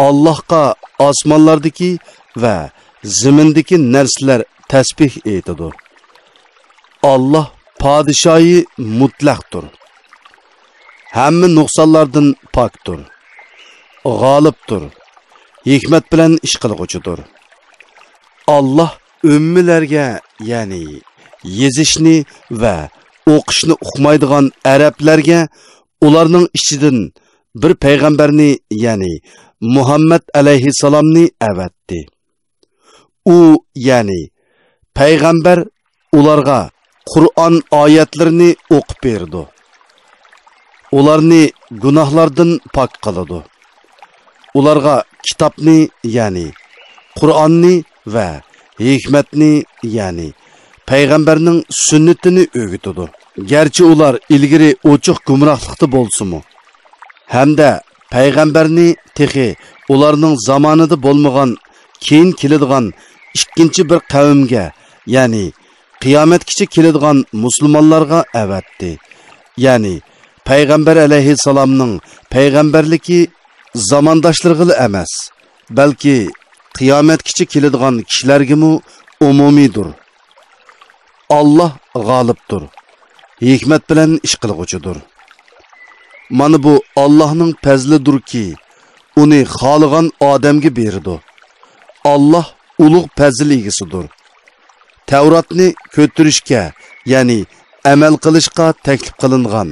Allohga osmonlardagi va zimindagi narsalar tasbih etadi. Allah padişayı mutlaqdır. Hamma nuqsonlardan pokdir. G'olibdir. Hikmat bilan ish qilguchidir. Allah ummilarga, ya'ni yezishni va o'qishni uqmaydigan arablarga ularning ichidan bir payg'ambarni, ya'ni Muhammad alayhissalomni avatdi. U, ya'ni payg'ambar ularga Qur'on oyatlarini o'qib berdi. Ularni gunohlardan pok qiladi. Ularga kitobni, ya'ni Qur'onni va hikmatni, ya'ni payg'ambarning sunnatini o'rgatadi. Garchi ular ilgari ochiq gumrohlikda bo'lsa-mu, hamda payg'ambarni texi ularning zamonida bo'lmagan, keyin keladigan ikkinchi bir qavmga, ya'ni qiyomatgacha keladigan musulmonlarga avatdi. Ya'ni payg'ambar alayhissalomning payg'ambarligi zamondoshlariga emas, balki qiyomatgacha keladigan kishilarga umumiydir. Allah g'olibdir. Hikmat bilan ish qilguchidir. Mana bu Allohning fazlidirki, uni xohlagan odamga berdi. Allah ulug' fazil egisidir. Tavratni ko'tarishga, ya'ni amal qilishga taklif qilingan.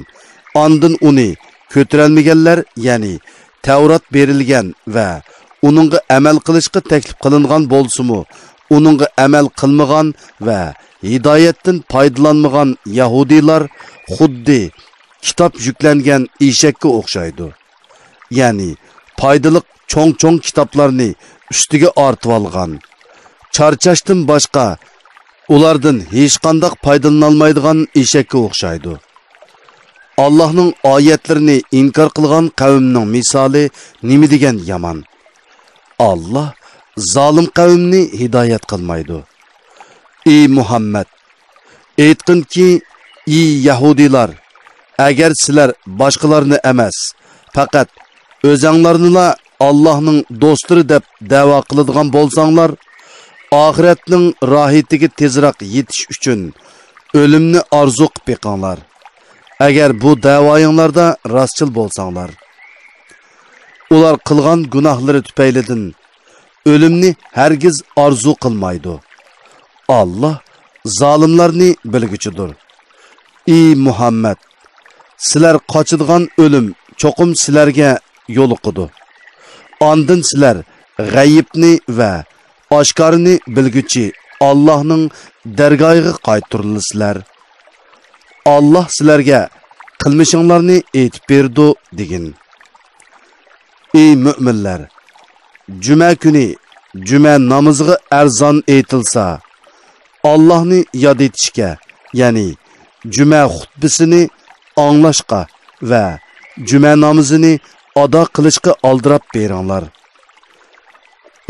Ondan uni ko'tarolmaganlar, ya'ni Tavrat berilgan va uningga amal qilishga taklif qilingan bo'lsa-mu, uningga amal qilmagan va hidoyatdan foydalanmagan Yahudilar xuddi kitob yuklangan eshakka o'xshaydi. Ya'ni foydali cho'ng-cho'ng kitoblarni ustiga ortib olgan. Charchashdan boshqa ulardan hech qanday foydalana olmaydigan eshakka o'xshaydi. Allohning oyatlarini inkor qilgan qavmning misoli nima degan yomon. Allah zolim qavmni hidoyat qilmaydi. Ey Muhammad, aytqinki, ey Yahudilar, agar sizlar boshqalarni emas, faqat o'zinglarnila Allohning do'stlari deb da'vo qiladigan bo'lsanglar, oxiratning rohatiga tezroq yetish uchun o'limni orzu qilib beqinglar. Agar bu da'voyinglarda rostchil bo'lsanglar, ular qilgan gunohlari tufaylidan o'limni hargiz orzu qilmaydi. Allah zolimlarni bilguchidir. Ey Muhammad, sizlar qochadigan o'lim cho'qim sizlarga yo'liqidi. Ondan sizlar g'ayibni va oshkorni bilguchi Allohning dargohiga qaytarilasizlar. Allah sizlarga qilmishinglarni aytib berdi degin. Ey mu'minlar, juma kuni juma namoziga arzon aytilsa, Allohni yod etishga, ya'ni juma xutbasini anglashga va juma namozini ado qilishga oldirab beringlar.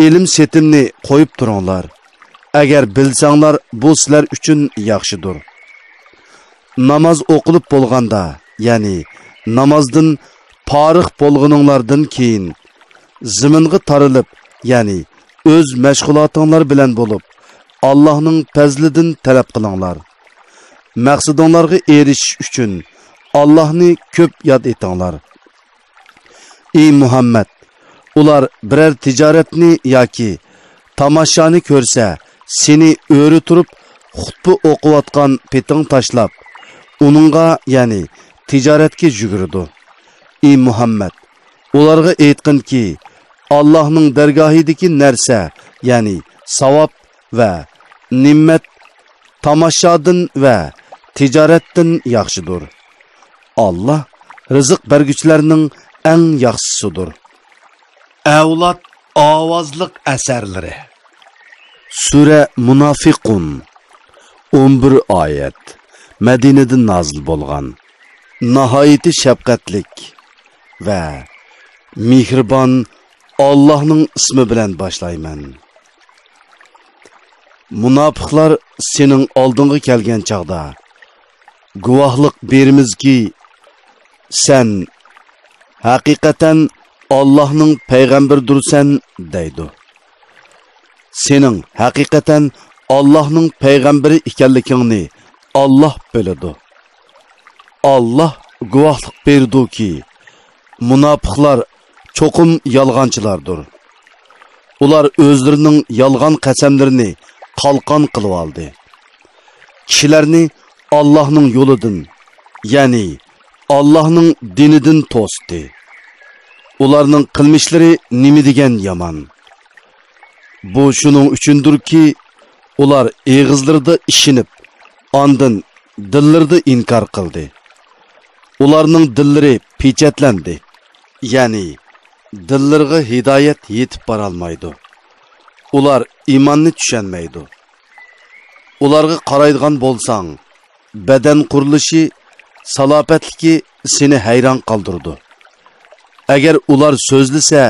Ilm setimni qo'yib turinglar. Agar bilsanglar, bu sizlar uchun yaxshidir. Namoz o'qilib bo'lganda, ya'ni namozdan forig' bo'lganinglardan keyin ziminga tarilib, ya'ni o'z mashg'ulotinglar bilan bo'lib, Allohning fazlidan talab qilinglar. Maqsadinglarga erishish uchun Allohni ko'p yod etinglar. Ey Muhammad, ular biror tijoratni yoki tamoshani ko'rsa, seni o'ri turib xutba o'qiyotgan peting tashlab, uningga, ya'ni tijoratga yugurdi. Ey Muhammad, ularga aytqinki, Allohning dargohidagi narsa, ya'ni savob va ne'mat tomoshadan va tijoratdan yaxshidir. Allah rizq berguchilarning eng yaxshisidir. Avlod ovozliq asarlari. Sura Munafiqun 11 oyat. Madinada nozil bo'lgan. Nihoyatda shafqatlik va mehribon Allohning ismi bilan boshlayman. Munofiqlar sening oldinga kelgan chaqda guvohlik berimizki, sen haqiqatan Allohning payg'ambaridirsan deydi. Sening haqiqatan Allohning payg'ambari ekanligingni Allah biladi. Allah guvohlik berdiki, munofiqlar cho'qim yolg'onchilardir. Ular o'zlarining yolg'on qasamlarini qalqon qilib oldi. Kishilarni Allohning yo'lidan, ya'ni Allohning dinidan to'sdi. Ularning qilmishlari nima degan yomon. Bu shuning uchundirki, ular eg'izlarida ishinib, ondan dillarida inkor qildi. Ularning dillari pechatlandi. Ya'ni dillariga hidoyat yetib bora olmaydi. Ular iymonni tushunmaydi. Ularga qaraydigan bo'lsang, badan qurilishi, salobatligi seni hayron qoldirdi. Agar ular so'zlasa,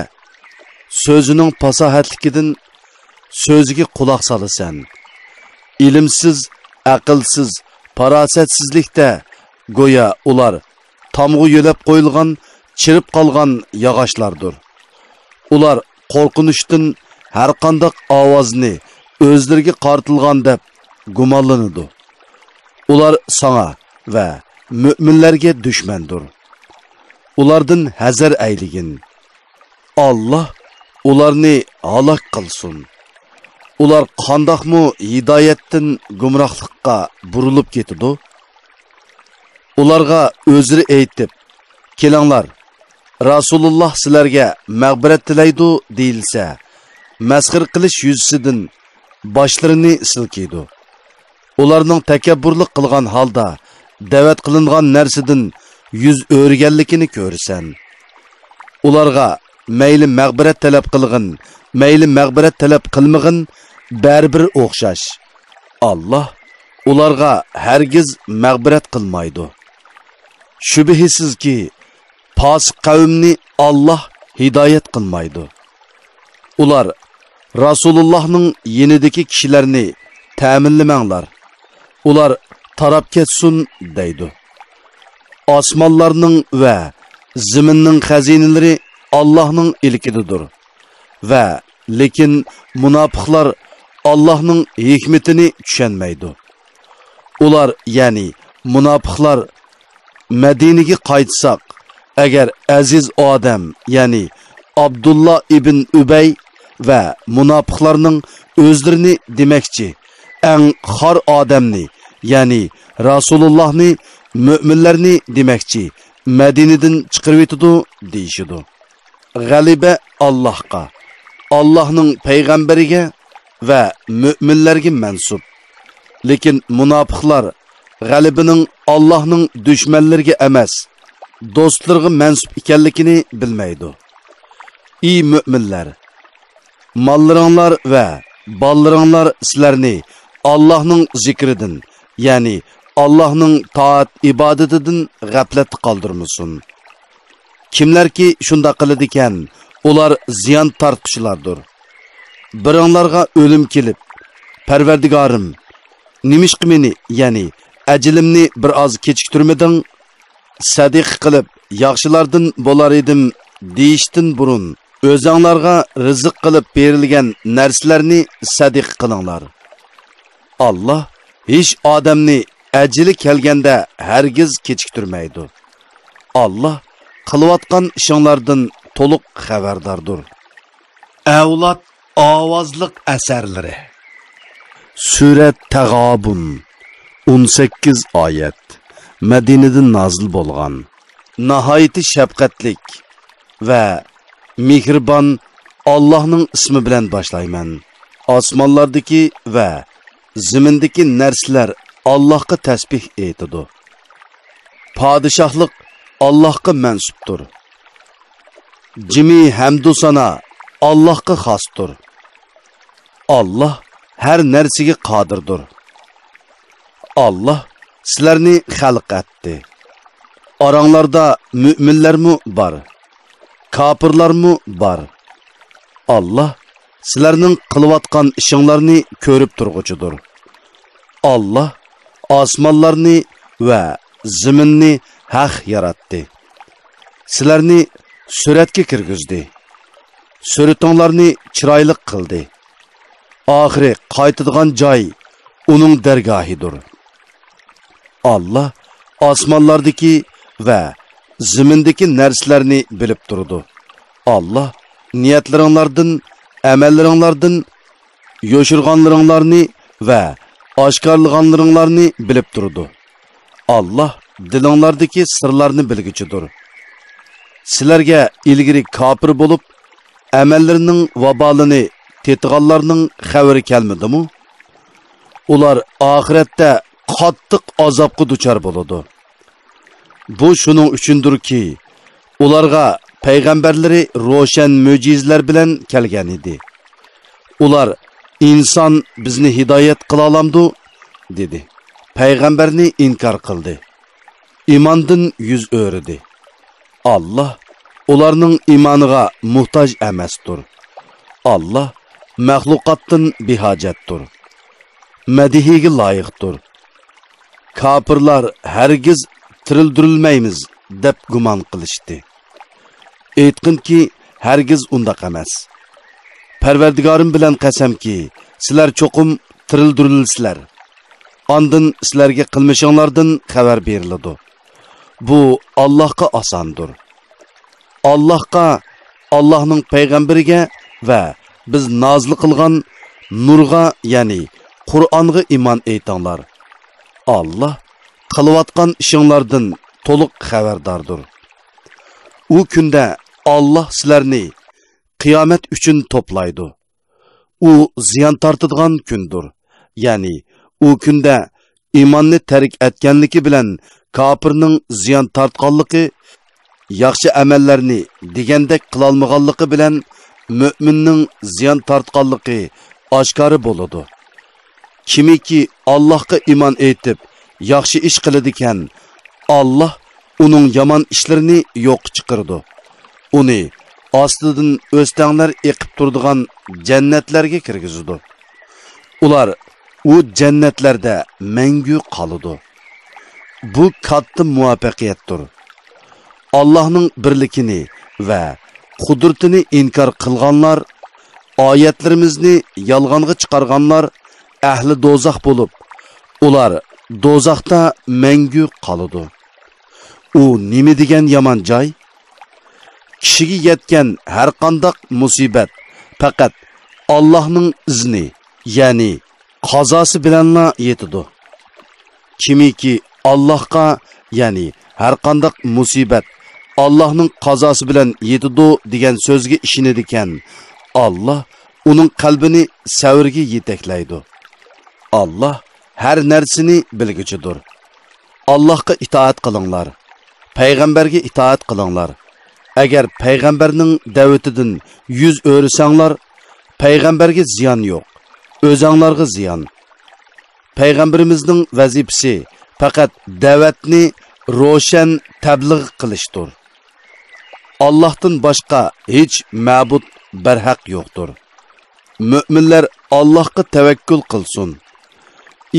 so'zining fasohatligidan so'ziga quloq solasan. Ilmsiz, aqlsiz, farosatsizlikda go'yo ular tamg'u yo'lab qo'yilgan, chirib qolgan yog'ochlardir. Ular qo'rqinishdan har qanday ovozni o'zlariga qartilgan deb gumonlanadi. Ular sana va mu'minlarga dushmandir. Ulardan hazar ayligin. Allah ularni halok qilsin. ular qandaqmı hidoyatdan gumrohlikqa burilib ketidi? Ularga o'zri aytib, kelinglar, Rasululloh sizlarga mag'firat tilaydi deyilsa, masxir qilish yuzsidan boshlarini silkiydi. Ularning takabburlik qilgan holda da'vat qilingan narsadan yuz o'rganligini ko'rsan. Ularga mayli mag'firat talab qilgin, mayli mag'firat talab qilmag'in, baribir o'xshash. Alloh ularga hargiz mag'firat qilmaydi. Shubhisizki, fosiq qavmni Alloh hidoyat qilmaydi. Ular Rasulullohning yenidagi kishilarni ta'minlamanglar. Ular tarab ketsin deydi. Osmonlarning va zaminning xazinalari Allohning ilkididir. Va lekin munofiqlar Allohning hikmatini tushunmaydi. Ular, ya'ni munofiqlar Madinaga qaytsak, agar aziz odam, ya'ni Abdullah ibn Ubay va munofiqlarning o'zlarini demakchi, eng xor odamni, ya'ni Rasulullohni, mo'minlarni demakchi, Madinadan chiqarib etdi deyishidi. G'alaba Allohga, Allohning payg'ambariga va mo'minlarga mansub. Lekin munofiqlar g'alabining Allohning dushmanlariga emas, do'stlarga mansub ekanligini bilmaydi. Ey mo'minlar, mollaringlar va ballaringlar sizlarni Allohning zikridan, ya'ni Allohning taat ibodatidan g'aflat qoldirmasin. Kimlarki shunda qiladi ekan, ular ziyon tortquchilardir. Biringlarga o'lim kelib, Parvardigorim, nimishqi meni, ya'ni ajilimni bir oz kechiktirmading, sadiq qilib yaxshilardan bo'lar edim deyishdan burun o'zinglarga rizq qilib berilgan narsalarni sadiq qilinglar. Alloh hech odamni ajili kelganda hargiz kechiktirmaydi. Alloh qilayotgan ishinglardan to'liq xabardordir. Avlod ovozliq asarlari. Surat Tag'obun 18 oyat. Madinadan nozil bo'lgan. Nihoyatda shafqatlik va mehribon Allohning ismi bilan boshlayman. Osmonlardagi va zimindagi narsalar Allohga tasbih aytadi. Podshohlik Allohga mansubdir. Jimi hamdu sana Allohga xosdir. Alloh har narsaga qodirdir. Alloh sizlarni xalq etdi. Oranglarda mo'minlarmi bor, kofirlarmi bor. Alloh sizlarning qilayotgan ishinglarni ko'rib turg'uchidir. Alloh osmonlarni va zaminni haq yaratdi. Sizlarni suratga kirgizdi. Suratinglarni chiroyli qildi. Oxiri qaytadigan joy uning dargohidir. Alloh osmonlardagi va zamindagi narsalarni bilib turdi. Alloh niyatlaringlardan, amallaringlardan yo'shirganlaringlarni va oshkorlaganlaringlarni bilib turdi. Alloh dilinglardagi sirlarni bilguchidir. Sizlarga ilgari kofir bo'lib, amallarining vabolini tetganlarning xabari kelmadimi? Ular oxiratda qattiq azobga duchor bo'ladi. Bu shuning uchundirki, ularga payg'ambarlari ro'shan mo'jizlar bilan kelgan edi. Ular inson bizni hidoyat qila olamdi dedi. Payg'ambarni inkor qildi. Imondan yuz o'rdi. Alloh ularning iymoniga muhtoj emasdir. Alloh mahluqotdan behojatdir. Madihiga loyiqdir. Kofirlar hargiz tirildirilmaymiz deb gumon qilishdi. Aytqinki, hargiz undaq emas. Parvardigorim bilan qasamki, sizlar cho'qim tirildirilsizlar. Ondan sizlarga qilmishinglardan xabar beriladi. Bu Allohga osondir. Allohga, Allohning payg'ambariga va biz nozil qilgan nurga, ya'ni Qur'onga iymon etinglar. Allah qilayotgan ishinglardan to'liq xabardordir. U kunda Allah sizlarni qiyomat uchun to'playdi. U ziyon tortadigan kundir. Ya'ni u kunda iymonni tark etganligi bilan kofirning ziyon tortganligi, yaxshi amallarni degandek qilolmaganligi bilan mo'minning ziyon tortganligi oshkora bo'ladi. Kimiki Allohga iymon etib, yaxshi ish qiladi ekan, Allah uning yomon ishlarini yo'q chiqardi. Uni ostidan o'stanglar eqib turadigan jannatlarga kirgizadi. Ular u jannatlarda mangu qoladi. Bu katta muvaffaqiyatdir. Allohning birligini va qudratini inkor qilganlar, oyatlarimizni yolg'onga chiqarganlar ahli do'zax bo'lib, ular do'zaxda mangu qoladi. U nima degan yomon joy? Kishiga yetgan har qanday musibat faqat Allohning izni, ya'ni qazosi bilanla yetadi. Kimiki Allohga, ya'ni har qanday musibat Allohning qazosi bilan yetadi degan so'zga ishonadi ekan, Allah uning qalbini savrga yetaklaydi. Allah har narsani bilguchidir. Allohga itoat qilinglar. Payg'ambarga itoat qilinglar. Agar payg'ambarning da'vatidan yuz o'risanglar, payg'ambarga ziyon yo'q, o'zinglarga ziyon. Payg'ambarimizning vazifasi faqat da'vatni ro'shan tabliğ qilishdir. Allohdan boshqa hech ma'bud barhaq yo'qdir. Mo'minlar Allohga tavakkul qilsin.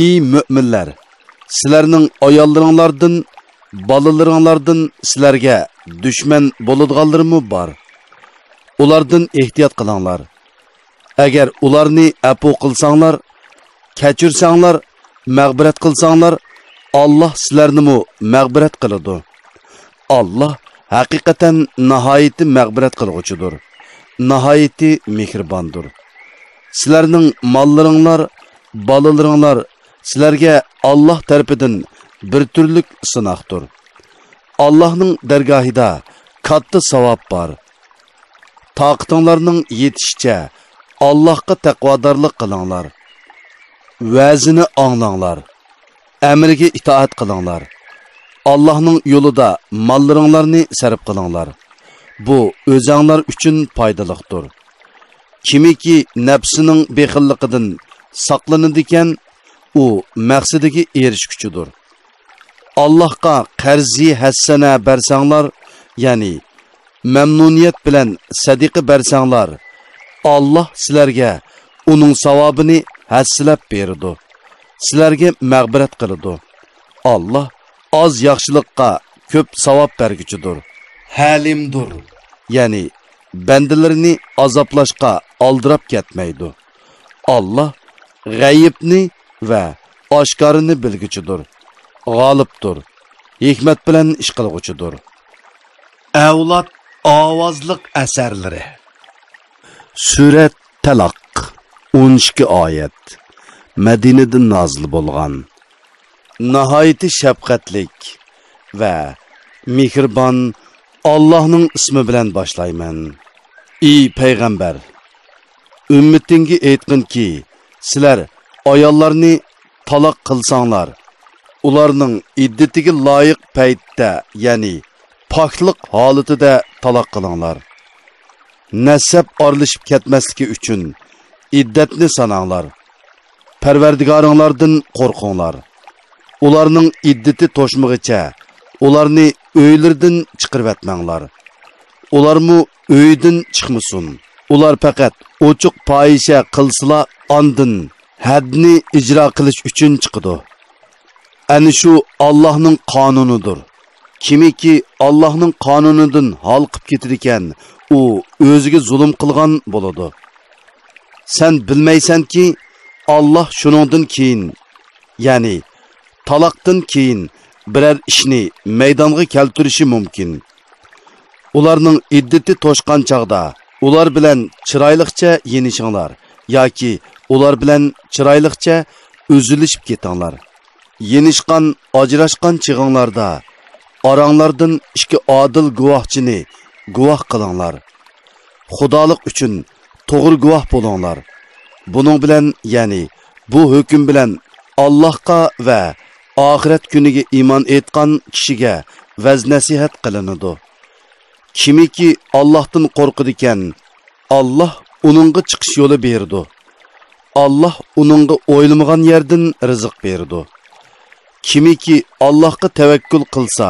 Ey mo'minlar, sizlarning ayollaringlardan, bolalaringlardan sizlarga dushman bo'ladiganlarmi bor? Ulardan ehtiyot qilinglar. Agar ularni afu qilsanglar, kechirsanglar, mag'firat qilsanglar, Allah sizlarni mag'firat qiladi. Allah haqiqatan nihoyatda mag'firat qilg'uchidir. Nihoyatda mehribondir. Sizlarning mollaringlar, bolalaringlar sizlarga Allah tarafidan bir turlik sinoqdir. Allahning dargohida katta savob bor. Taqatinglarning yetishicha Allohga taqvodorlik qilinglar. Va'zini anglanglar. Amriga itoat qilinglar. Allohning yo'lida mollaringlarni sarf qilinglar. Bu o'zinglar uchun foydalidir. Kimiki nafsining bexilligidan saqlanadi ekan, u maqsadiga erishguchidir. Allohga qarzi hassana bersanglar, ya'ni mamnuniyat bilan sadiqa bersanglar, Allah sizlarga uning savobini hassilab beradi. Sizlarga mag'firat qiladi. Allah az yaxshilikqa ko'p savob berguchidir. Halimdir. Ya'ni bandalarni azoblashga oldirab ketmaydi. Allah g'ayibni va oshkorini bilguchidir. G'olibdir. Hikmat bilan ish qilguchidir. Avlod ovozliq asarlari. Surat Talaq 12 oyat. Madinada nozil bo'lgan. Nihoyat shafqatlik va mehribon Allohning ismi bilan boshlayman. Ey payg'ambar, ummatingga aytqinki, sizlar ayollarni taloq qilsanglar, ularning iddatiga loyiq paytda, ya'ni poklik holatida taloq qilinglar. Nasab orlashib ketmasligi uchun iddatni sananglar. Parvardigoringlardan qo'rqinglar. Ularning iddati to'shmig'icha ularni uylaridan chiqarib etmanglar. Ularmu uydan chiqmasin. Ular faqat ochiq fohisha qilsila andin hadni ijro qilish uchun chiqadi. Ani shu Allohning qonunidir. Kimiki Allohning qonunidan halqib ketar ekan, u o'ziga zulm qilgan bo'ladi. Sen bilmaysanki, Allah shuningdan keyin, ya'ni taloqdan keyin biror ishni maydonga keltirishi mumkin. Ularning iddati to'shqan chaqda ular bilan chiroyliqcha yenishinglar yoki ular bilan chiroyliqcha o'zilishib ketinglar. Yenishqan, ajrashqan chig'inglarda oranglardan ikki odil guvohchini guvoh qilinglar. Xudolik uchun to'g'ri guvoh bo'linglar. Buning bilan, ya'ni bu hukm bilan Allohga va oxirat kuniga iymon etgan kishiga vaz nasihat qilinadi. Kimiki Allohdan qo'rqidi ekan, Alloh uningga chiqish yo'li berdi. Alloh uningga o'ylamagan yerdan rizq berdi. Kimiki Allohga tavakkul qilsa,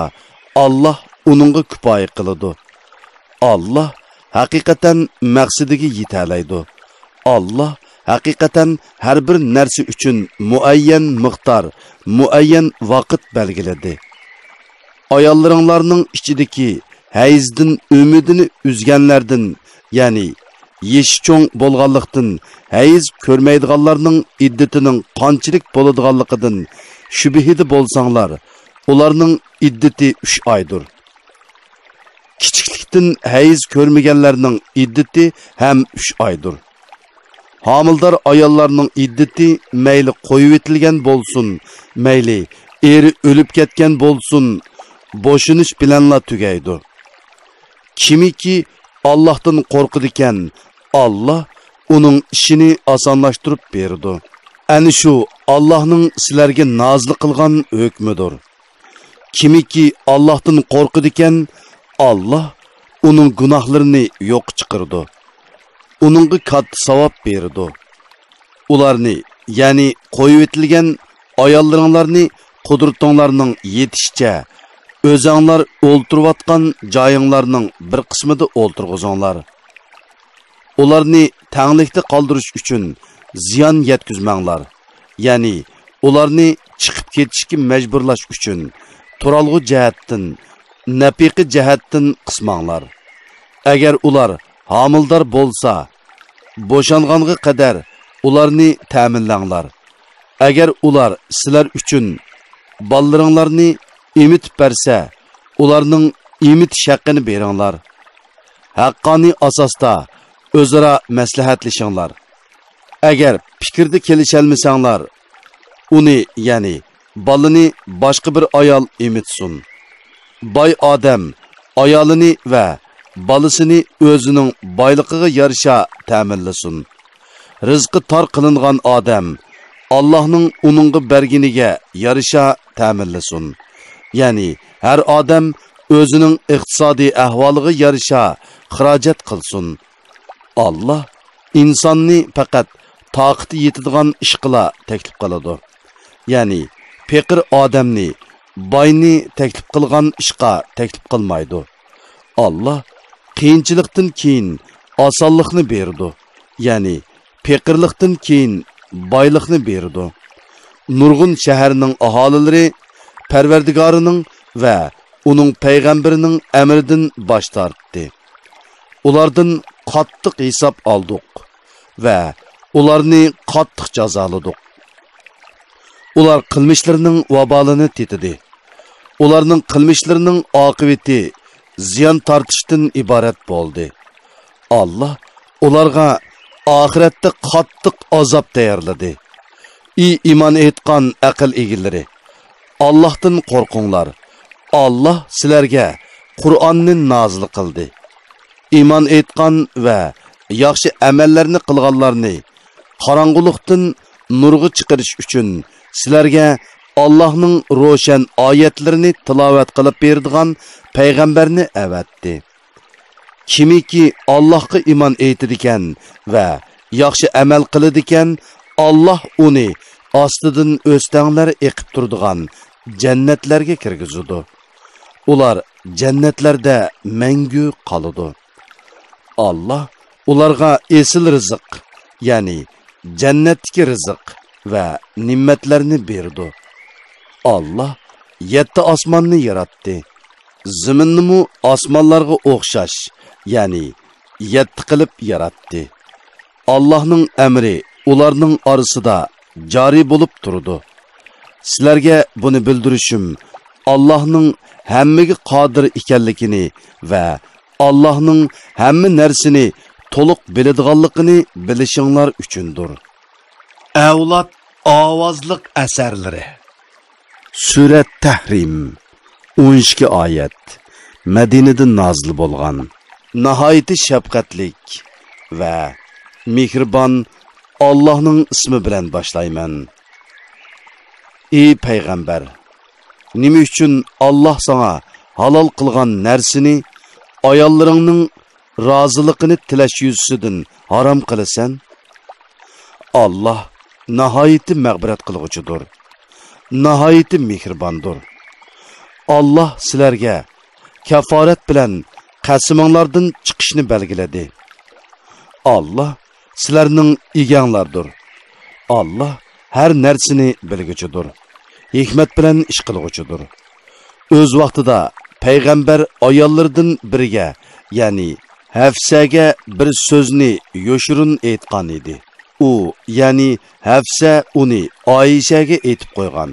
Alloh uningga kifoya qiladi. Alloh haqiqatan maqsadiga yetalaydi. Alloh haqiqatan har bir narsa uchun muayyan miqdor, muayyan vaqt belgiladi. Ayollaringlarning ichidagi hayzdan umidini uzganlardan, ya'ni yeshi cho'ng bo'lganlikdan, hayz ko'rmaydiganlarning iddatining qanchalik bo'ladiganligidan shubhida bo'lsanglar, ularning iddati 3 oydir. Kichiklikdan hayz ko'rmaganlarning iddati ham 3 oydir. Hamildor ayollarning iddati mayli qo'yib etilgan bo'lsin, mayli eri o'lib ketgan bo'lsin, bo'shinish bilanla tugaydi. Kimiki Allohdan qo'rqidi ekan, Alloh uning ishini osonlashtirib berdi. Ani shu Allohning sizlarga nozil qilgan hukmidir. Kimiki Allohdan qo'rqidi ekan, Alloh uning gunohlarini yo'q chiqardi. Uningga katta savob berdi. Ularni, ya'ni qo'yib etilgan ayollaringlarni qudratinglarning yetishicha o'zinglar o'ltirayotgan joyinglarning bir qismida o'ltirg'izinglar. Ularni tanglikda qoldirish uchun ziyon yetkazmanglar. Ya'ni ularni chiqib ketishga majburlash uchun turalg'u jihatdan, nafiqi jihatdan qismanglar. Agar ular homildor bo'lsa, bo'shanganga qadar ularni ta'minlanglar. Agar ular sizlar uchun ballariinglarni emitib bersa, ularning emit haqqini beringlar. Haqqoniy asosda o'zaro maslahatlashinglar. Agar fikrda kelishalmasanglar, uni, ya'ni balini boshqa bir ayol emitsin. Boy odam ayolini va balasini o'zining boyligiga yarasha ta'minlasin. Rizqi tor qilingan odam Allohning uningga berginiga yarasha ta'minlasin. Ya'ni har odam o'zining iqtisodiy ahvoliga yarasha xarajat qilsin. Alloh insonni faqat toqati yetadigan ish qila taklif qiladi. Ya'ni faqir odamni boyni taklif qilgan ishga taklif qilmaydi. Alloh qiyinchilikdan keyin osonlikni berdi. Ya'ni faqirlikdan keyin boylikni berdi. Nurg'un shaharning aholilari Parvardigorining va uning payg'ambarining amridan bosh tortdi. Ulardan qattiq hisob oldik va ularni qattiq jazoladik. Ular qilmishlarining vabolini tetidi. Ularning qilmishlarining oqibati ziyon tortishdan iborat bo'ldi. Alloh ularga oxiratda qattiq azob tayyorladi. Iymon etgan aql egillari, Allohdan qo'rqinglar. Alloh sizlarga Qur'onni nozil qildi. Iymon etgan va yaxshi amallarni qilganlarni qorong'ulikdan nurga chiqarish uchun sizlarga Allohning ro'shan oyatlarini tilovat qilib beradigan payg'ambarni avatdi. Kimiki Allohga iymon etadigan va yaxshi amal qiladigan, Alloh uni ostidan o'stanglar eqib turadigan jannatlarga kirgizadi. Ular jannatlarda mangu qoladi. Alloh ularga esil rizq, ya'ni jannatdagi rizq va ne'matlarni berdi. Alloh 7 osmonni yaratdi. Zaminni osmonlarga o'xshash, ya'ni 7 qilib yaratdi. Allohning amri ularning orasida joriy bo'lib turdi. Sizlarga buni bildirishim Allohning hammaga qodir ekanligini va Allohning hamma narsani to'liq biladiganligini bilishinglar uchundir. Avlod ovozliq asarlari. Surat Tahrim 12 oyat. Madinada nozil bo'lgan. Nihoyat shafqatlik va mehribon Allohning ismi bilan boshlayman. Ey payg'ambar, nima uchun Alloh sana halol qilgan narsani ayollaringning roziligini tilash yuzasidan harom qilasan? Allah nihoyat mag'firat qilg'uchidir, nihoyat mehribondir. Allah sizlarga kaforat bilan qasiminglardan chiqishni belgiladi. Allah sizlarning eganglardir. Allah har narsani bilguchidir, hikmat bilan ish qilg'uchidir. O'z vaqtida payg'ambar ayollardan biriga, ya'ni Hafsaga bir so'zni yo'shirin aytgan edi. U, ya'ni Hafsa uni Oyshaga aytib qo'ygan.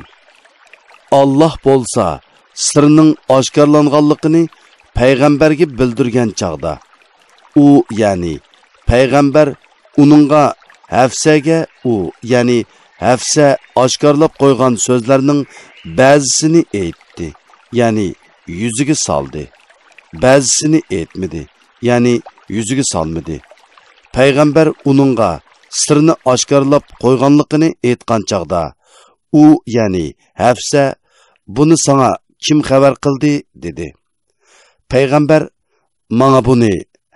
Allah bo'lsa sirning oshkorlanganligini payg'ambarga bildirgan chaqda u, ya'ni payg'ambar uningga Hafsaga ya'ni Hafsa oshkorlab qo'ygan so'zlarning ba'zisini aytdi, ya'ni yuziga soldi. Ba'zisini aytmadi, ya'ni yuziga solmadi. Payg'ambar uningga sirni oshkorlab qo'yganligini aytgan chaqda u, ya'ni Hafsa, buni sana kim xabar qildi dedi. Payg'ambar, menga buni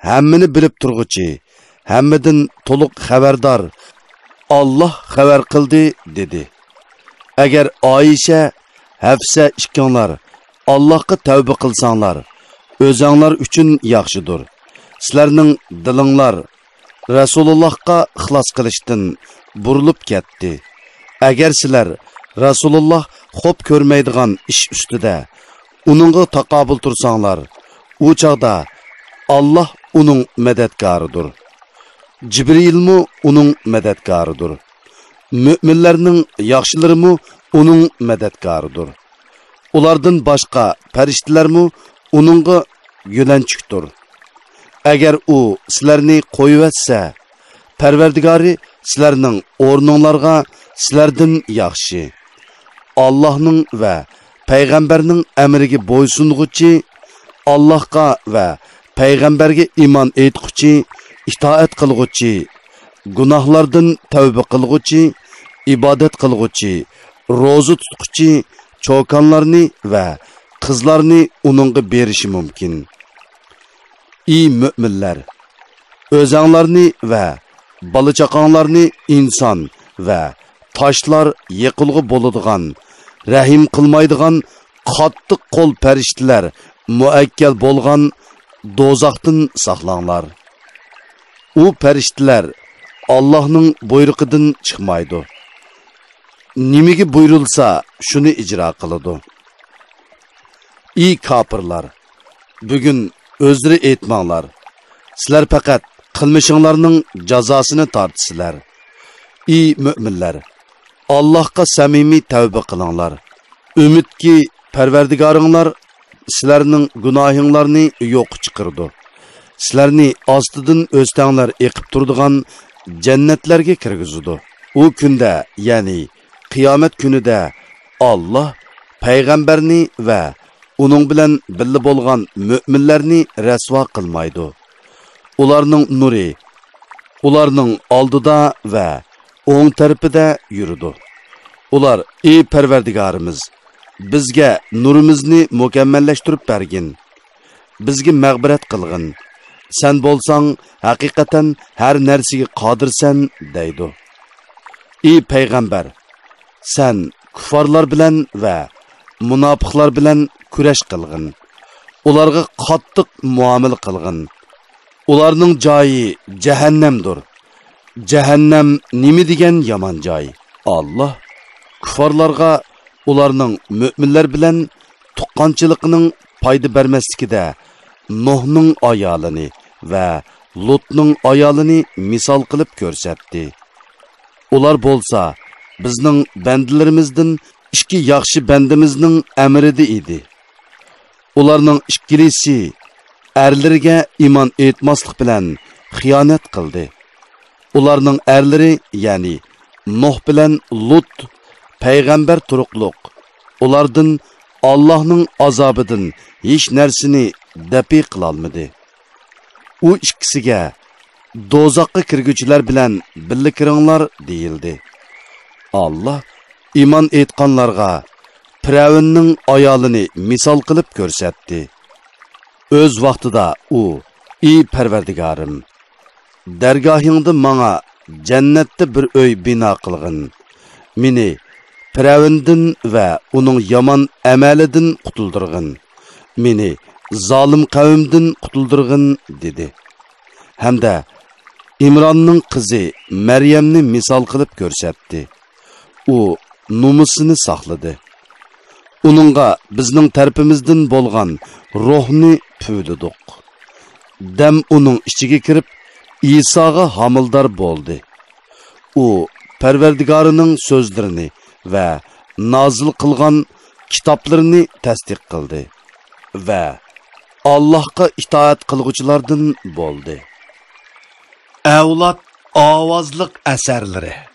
hammani bilib turg'uchi, hammadan to'liq xabardor Allah xabar qildi dedi. Agar Oysha, Hafsa ikkinglar Allohga tavba qilsanglar, o'zinglar uchun yaxshidir. Sizlarning dilinglar Rasulullohga ixlos qilishdan burilib ketdi. Agar sizlar Rasululloh xo'p ko'rmaydigan ish ustida uningga taqobil tursanglar, u chaqda Allah uning madadkoridir. Cibrilmu uning madadkoridir. Müminlarning yaxshilarimi uning madadkoridir. Ulardan boshqa farishtalarmi uningga yo'lanchikdir. Agar u sizlarni qo'yvatsa, Parvardigori sizlarning o'rninglarga sizlardan yaxshi. Allohning va payg'ambarning amriga bo'ysunguchi, Allohga va payg'ambarga iymon etguchi, itoat qilguchi, gunohlardan tavba qilguchi, ibodat qilguchi, ro'za tutguchi, cho'konlarni va qizlarni uningga berishi mumkin. Ey mu'minlar, o'zinglarni va bola-chaqanglarni inson va toshlar yiqilg'i bo'ladigan, rahim qilmaydigan qattiq qo'l farishtalar muakkal bo'lgan do'zaxdan saqlanglar. U farishtalar Allohning buyrug'idan chiqmaydi. Nimaga buyurilsa shuni ijro qiladi. Ey kofirlar, bugun o'zlari aytmanglar. Sizlar faqat qilmishinglarning jazosini tortsizlar. Ey mu'minlar, Allohga samimiy tavba qilinglar. Umidki Parvardigoringlar sizlarning gunohinglarni yo'q chiqirdi. Sizlarni ostidan o'stanglar eqib turadigan jannatlarga kirgizdi. U kunda, ya'ni qiyomat kunida Allah payg'ambarni va uning bilan birga bo'lgan mu'minlarni rasvo qilmaydi. Ularning nuri ularning oldida va o'ng tarafida yuradi. Ular, ey Parvardigorimiz, bizga nurimizni mukammallashtirib bergin. Bizga mag'firat qilgin. Sen bo'lsang haqiqatan har narsaga qodirsan deydi. Ey payg'ambar, sen kuffarlar bilan va munofiqlar bilan kurash qilgin. Ularga qattiq muomala qilgin. Ularning joyi jahannamdir. Jahannam nima degan yomon joy. Allah kuffarlarga ularning mu'minlar bilan tuqqanchiligining foyda bermasligida Nuhning ayolini va Lutning ayolini misol qilib ko'rsatdi. Ular bo'lsa bizning bandalarimizdan ikki yaxshi bandimizning amrida edi. Ularning ikkilisi erlariga iymon etmaslik bilan xiyonat qildi. Ularning erlari, ya'ni Nuh bilan Lut payg'ambar turuqliq. Ulardan Allah'ның azobidan hech narsani dafi qila olmadi. U ikkisiga dozaqqa kirguvchilar bilan birga kiringlar deyildi. Allah iman etganlarga Firavunning ayolini misol qilib ko'rsatdi. O'z vaqtida u: "Ey Parvardigorim, dargohingda menga jannatda bir uy bino qilgin. Meni Firavundan va uning yomon amalidan qutuldirgin. Meni zolim qavmdan qutuldirgin" dedi. Hamda İmronning qizi Maryamni misol qilib ko'rsatdi. U nomusini saqladi. Uningga bizning tarafimizdan bo'lgan ruhni püydidik. Dam uning ichiga kirib, İsa'ga hamildor bo'ldi. U Parvardigorining so'zlarini va nozil qilgan kitoblarini tasdiq qildi va Allohga itoat qilguvchilardan bo'ldi. Avlod ovozliq asarlari.